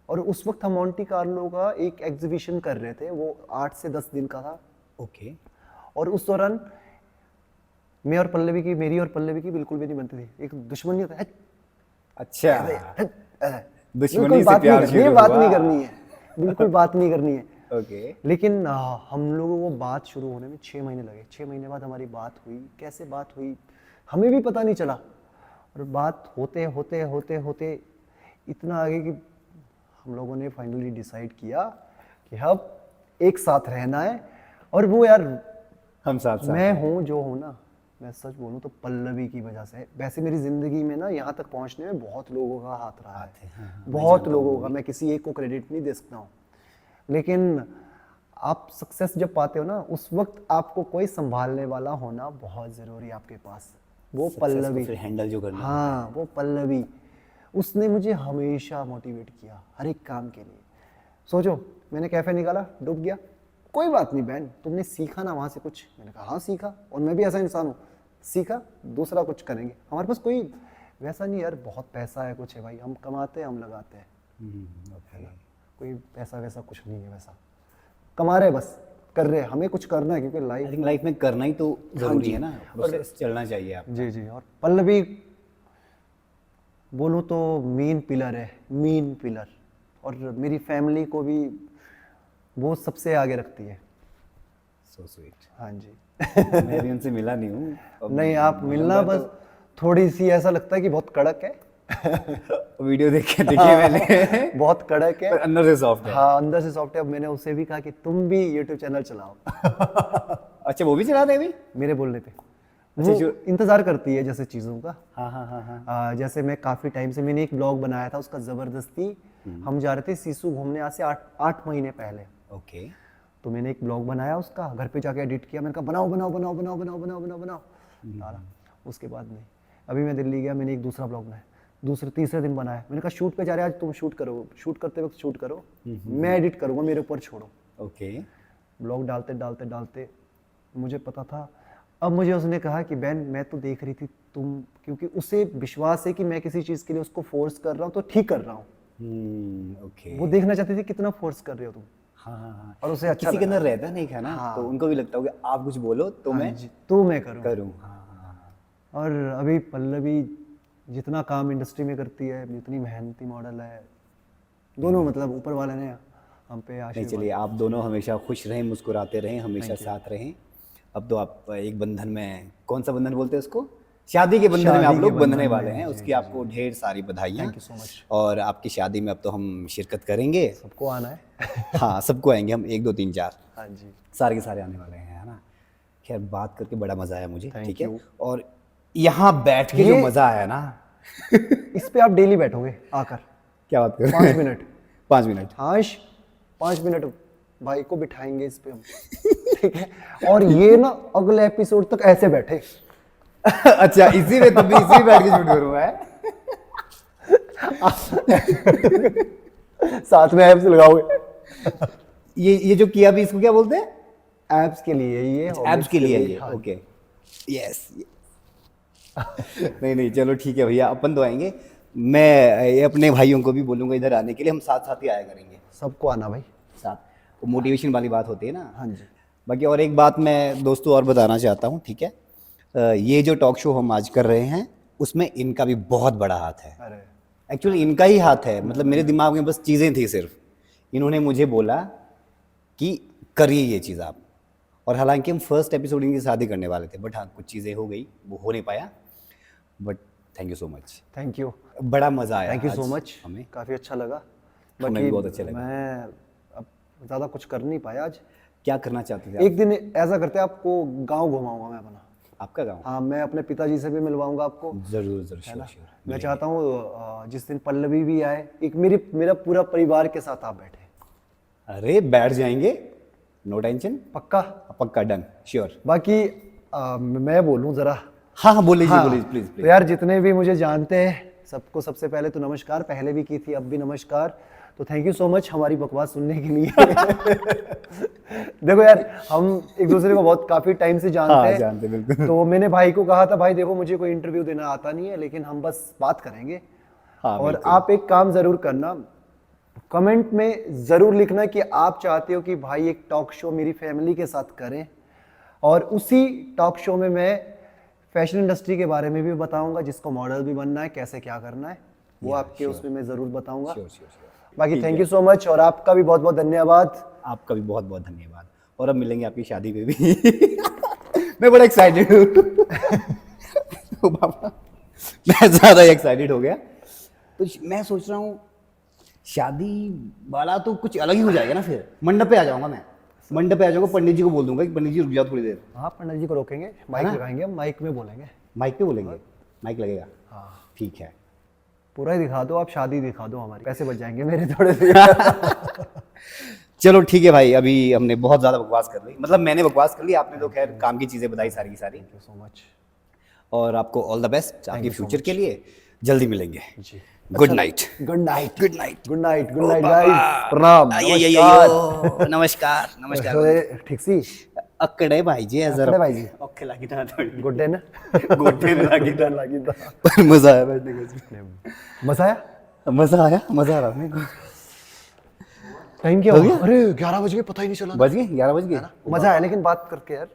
और उस वक्त हम मोंटी कार्लो का एक एग्जीबिशन कर रहे थे, वो 8 से 10 दिन का था। ओके। और उस दौरान मेरी और पल्लवी की बिल्कुल भी नहीं बनती थी, एक दुश्मनी होता है। अच्छा, दुश्मनी बिल्कुल से बात प्यार नहीं करनी है, शुरू बात हुआ। नहीं करनी है, बिल्कुल बात नहीं करनी है। ओके। लेकिन हम लोगों को बात शुरू होने में 6 महीने लगे। 6 महीने बाद हमारी बात हुई। कैसे बात हुई हमें भी पता नहीं चला, और बात होते होते होते होते इतना आगे कि हम लोगों ने फाइनली डिसाइड किया कि अब एक साथ रहना है। और वो यार, हम साथ मैं हूँ जो हूँ ना, मैं सच बोलूँ तो पल्लवी की वजह से। वैसे मेरी ज़िंदगी में ना यहाँ तक पहुँचने में बहुत लोगों का हाथ रहा है, बहुत लोगों का, मैं किसी एक को क्रेडिट नहीं दे सकता हूँ। लेकिन आप सक्सेस जब पाते हो ना, उस वक्त आपको कोई संभालने वाला होना बहुत ज़रूरी है आपके पास। वो पल्लवी, फिर हैंडल जो करना। हाँ वो पल्लवी, उसने मुझे हमेशा मोटिवेट किया हर एक काम के लिए। सोचो, मैंने कैफ़े निकाला, डूब गया, कोई बात नहीं बहन, तुमने सीखा ना वहाँ से कुछ। मैंने कहा हाँ सीखा, और मैं भी ऐसा इंसान हूँ, सीखा, दूसरा कुछ करेंगे। हमारे पास कोई वैसा नहीं यार, बहुत पैसा है कुछ है भाई, हम कमाते हैं, हम लगाते हैं, है ना। कोई पैसा वैसा कुछ नहीं है, वैसा कमा रहे, बस कर रहे, हमें कुछ करना है, क्योंकि आई थिंक लाइफ में करना ही तो जरूरी है ना, प्रोसेस चलना चाहिए आप। जी जी। और पल्लवी बोलूँ तो मेन पिलर है, मेन पिलर, और मेरी फैमिली को भी वो सबसे आगे रखती है। So sweet. हाँ जी। मैं भी उनसे मिला नहीं हूँ। अब नहीं, आप मिलना बस थोड़ी सी ऐसा लगता है कि बहुत कड़क है। वीडियो देख के देखिए मैंने। बहुत कड़क है पर अंदर से सॉफ्ट है। हाँ, अंदर से सॉफ्ट है। अब मैंने उससे भी कहा कि तुम भी यूट्यूब चैनल चलाओ। अच्छा, वो भी चलाते हैं अभी? मेरे बोलने पे वो इंतजार करती है जैसे चीज़ों का। हाँ हाँ हाँ हाँ। जैसे मैं काफ़ी टाइम से मैंने एक ब्लॉग बनाया था, उसका ज़बरदस्ती हम जा रहे थे सिसु घूमने आज से 8 महीने पहले। ओके। तो मैंने एक ब्लॉग बनाया, उसका घर पे जाके एडिट किया। मैंने कहा बनाओ बनाओ बनाओ बनाओ बनाओ बनाओ बनाओ बनाओ डाला। उसके बाद नहीं, अभी मैं दिल्ली गया, मैंने एक दूसरा ब्लॉग बनाया, तीसरे दिन बनाया। मैंने कहा शूट पे जा रहे हैं आज, तुम शूट करो, शूट करते वक्त शूट करो, मैं एडिट करूँगा, मेरे ऊपर छोड़ो। ओके। ब्लॉग डालते डालते डालते मुझे पता था। अब मुझे उसने कहा कि बहन मैं तो देख रही थी तुम, क्योंकि उसे विश्वास है कि मैं किसी चीज़ के लिए उसको फोर्स कर रहा हूँ तो ठीक कर रहा हूँ। ओके। वो देखना चाहती थी कितना फोर्स कर रहे हो तुम। हाँ हाँ हाँ। और उसे अच्छा किसी के लगा। अंदर रहता नहीं है ना, तो उनको भी लगता होगा आप कुछ बोलो तो मैं तो मैं करूँ। करूँ। हाँ हाँ हाँ। और अभी पल्लवी जितना काम इंडस्ट्री में करती है, जितनी मेहनती मॉडल है, दोनों मतलब ऊपर वाले ने हम पे नहीं, आशीर्वाद। चलिए आप दोनों हमेशा खुश रहें, मुस्कुराते रहें, हमेशा साथ रहें। अब तो आप एक बंधन में, कौन सा बंधन बोलते हैं उसको, शादी के बंधन में आप लोग बंधने वाले हैं। उसकी आपको ढेर सारी बधाइयाँ। Thank you so much. और आपकी शादी में अब तो हम शिरकत करेंगे। सबको आना है। हाँ, सबको आएंगे हम, 1 2 3 4 हाँ जी। सारे के सारे आने वाले हैं, है ना। खैर, बात करके बड़ा मज़ा आया मुझे। Thank ठीक है। you। और यहाँ बैठ के जो मज़ा आया ना, इस पे आप डेली बैठोगे आकर क्या बात कर 5 मिनट। 5 मिनट। हाँ 5 मिनट भाई को बिठाएंगे इस पे हम। ठीक है। और ये ना अगले एपिसोड तक ऐसे बैठे। अच्छा, इसी में, तभी इसी में बैठ के शूट करूँगा साथ में एप्स लगाओगे। ये जो किया भी, इसको क्या बोलते हैं? एप्स के लिए ये, एप्स के लिए ये। हाँ। Okay, yes. नहीं नहीं, चलो ठीक है भैया, अपन तो आएंगे। मैं ये अपने भाइयों को भी बोलूँगा इधर आने के लिए, हम साथ साथ ही आया करेंगे। सबको आना भाई साथ, वो मोटिवेशन वाली बात होती है ना। हाँ जी। बाकी और एक बात मैं दोस्तों और बताना चाहता हूँ, ठीक है। ये जो टॉक शो हम आज कर रहे हैं, उसमें इनका भी बहुत बड़ा हाथ है। अरे एक्चुअली इनका ही हाथ है। मतलब मेरे दिमाग में बस चीज़ें थी सिर्फ, इन्होंने मुझे बोला कि करिए ये चीज़ आप। और हालांकि हम फर्स्ट एपिसोड इनकी शादी करने वाले थे, बट हाँ कुछ चीज़ें हो गई, वो हो नहीं पाया। But thank you so much, thank you, बड़ा मज़ा आया। थैंक यू सो आज मच। हमें काफ़ी अच्छा लगा। हमें भी बहुत अच्छा लगा। मैं अब ज़्यादा कुछ कर नहीं पाया आज। क्या करना चाहते थे आप? एक दिन ऐसा करते हैं, आपको गांव घुमाऊंगा मैं अपना। आपका गाँव? हाँ, मैं अपने पिताजी से भी मिलवाऊंगा आपको। जरूर जरूर, श्योर श्योर। मैं चाहता हूँ जिस दिन पल्लवी भी आए, एक मेरा पूरा परिवार के साथ आप बैठे। अरे बैठ जाएंगे, नो टेंशन। पक्का? पक्का, डन, श्योर। बाकी मैं बोलूँ ज़रा। हाँ हाँ, बोल लीजिए, हाँ, बोलिए प्लीज तो प्लीज। यार जितने भी मुझे जानते हैं सबको सबसे पहले तो नमस्कार। पहले भी की थी, अब भी नमस्कार। तो थैंक यू सो मच हमारी बकवास सुनने के लिए। देखो यार, हम एक दूसरे को बहुत काफ़ी टाइम से जानते हाँ, हैं। जानते बिल्कुल। तो मैंने भाई को कहा था, भाई देखो मुझे कोई इंटरव्यू देना आता नहीं है, लेकिन हम बस बात करेंगे। हाँ, और बिल्कुल। आप एक काम ज़रूर करना, कमेंट में ज़रूर लिखना कि आप चाहते हो कि भाई एक टॉक शो मेरी फैमिली के साथ करें, और उसी टॉक शो में मैं फैशन इंडस्ट्री के बारे में भी बताऊंगा, जिसको मॉडल भी बनना है, कैसे क्या करना है वो आपके उसमें मैं ज़रूर बताऊंगा। Sure sure sure. बाकी थैंक यू सो मच, और आपका भी बहुत बहुत धन्यवाद। आपका भी बहुत बहुत धन्यवाद। और अब मिलेंगे आपकी शादी पे भी। मैं बड़ा एक्साइटेड हूँ। ओ बाबा, मैं ज़्यादा एक्साइटेड हो गया। तो मैं सोच रहा हूँ शादी वाला तो कुछ अलग ही हो जाएगा ना। फिर मंडप पे आ जाऊंगा मैं, मंडप पे आ जाऊंगा, पंडित जी को बोल दूंगा कि पंडित जी रुक जाओ थोड़ी देर। हाँ, पंडित जी को रोकेंगे, माइक लगाएंगे, हम माइक में बोलेंगे। माइक पे बोलेंगे? माइक लगेगा? हाँ, ठीक है। पूरा ही दिखा दो, आप शादी दिखा दो हमारी, पैसे बच जाएंगे मेरे थोड़े से। चलो ठीक है भाई, अभी हमने बहुत ज़्यादा बकवास कर ली। मतलब मैंने बकवास कर ली, आपने तो खैर काम की चीज़ें बताई सारी की सारी। Thank you so much. और आपको ऑल द बेस्ट आपके फ्यूचर के लिए। जल्दी मिलेंगे। जी, good night. Good night, good night. Good night, good night guys. प्रणाम, नमस्कार नमस्कार नमस्कार। अरे, ठीक सी अकड़े भाई जी, अकड़े भाई जी। ओके लगी था थोड़ी। गुड डे ना। गोटे लगी था। लगी था। पर मजा आया बैठने का। मजा आया? मजा आया, मजा आ रहा है। टाइम क्या हो गया? अरे 11 बज गए, पता ही नहीं चला। बज गए 11 बज गए। मजा आया लेकिन बात करके यार।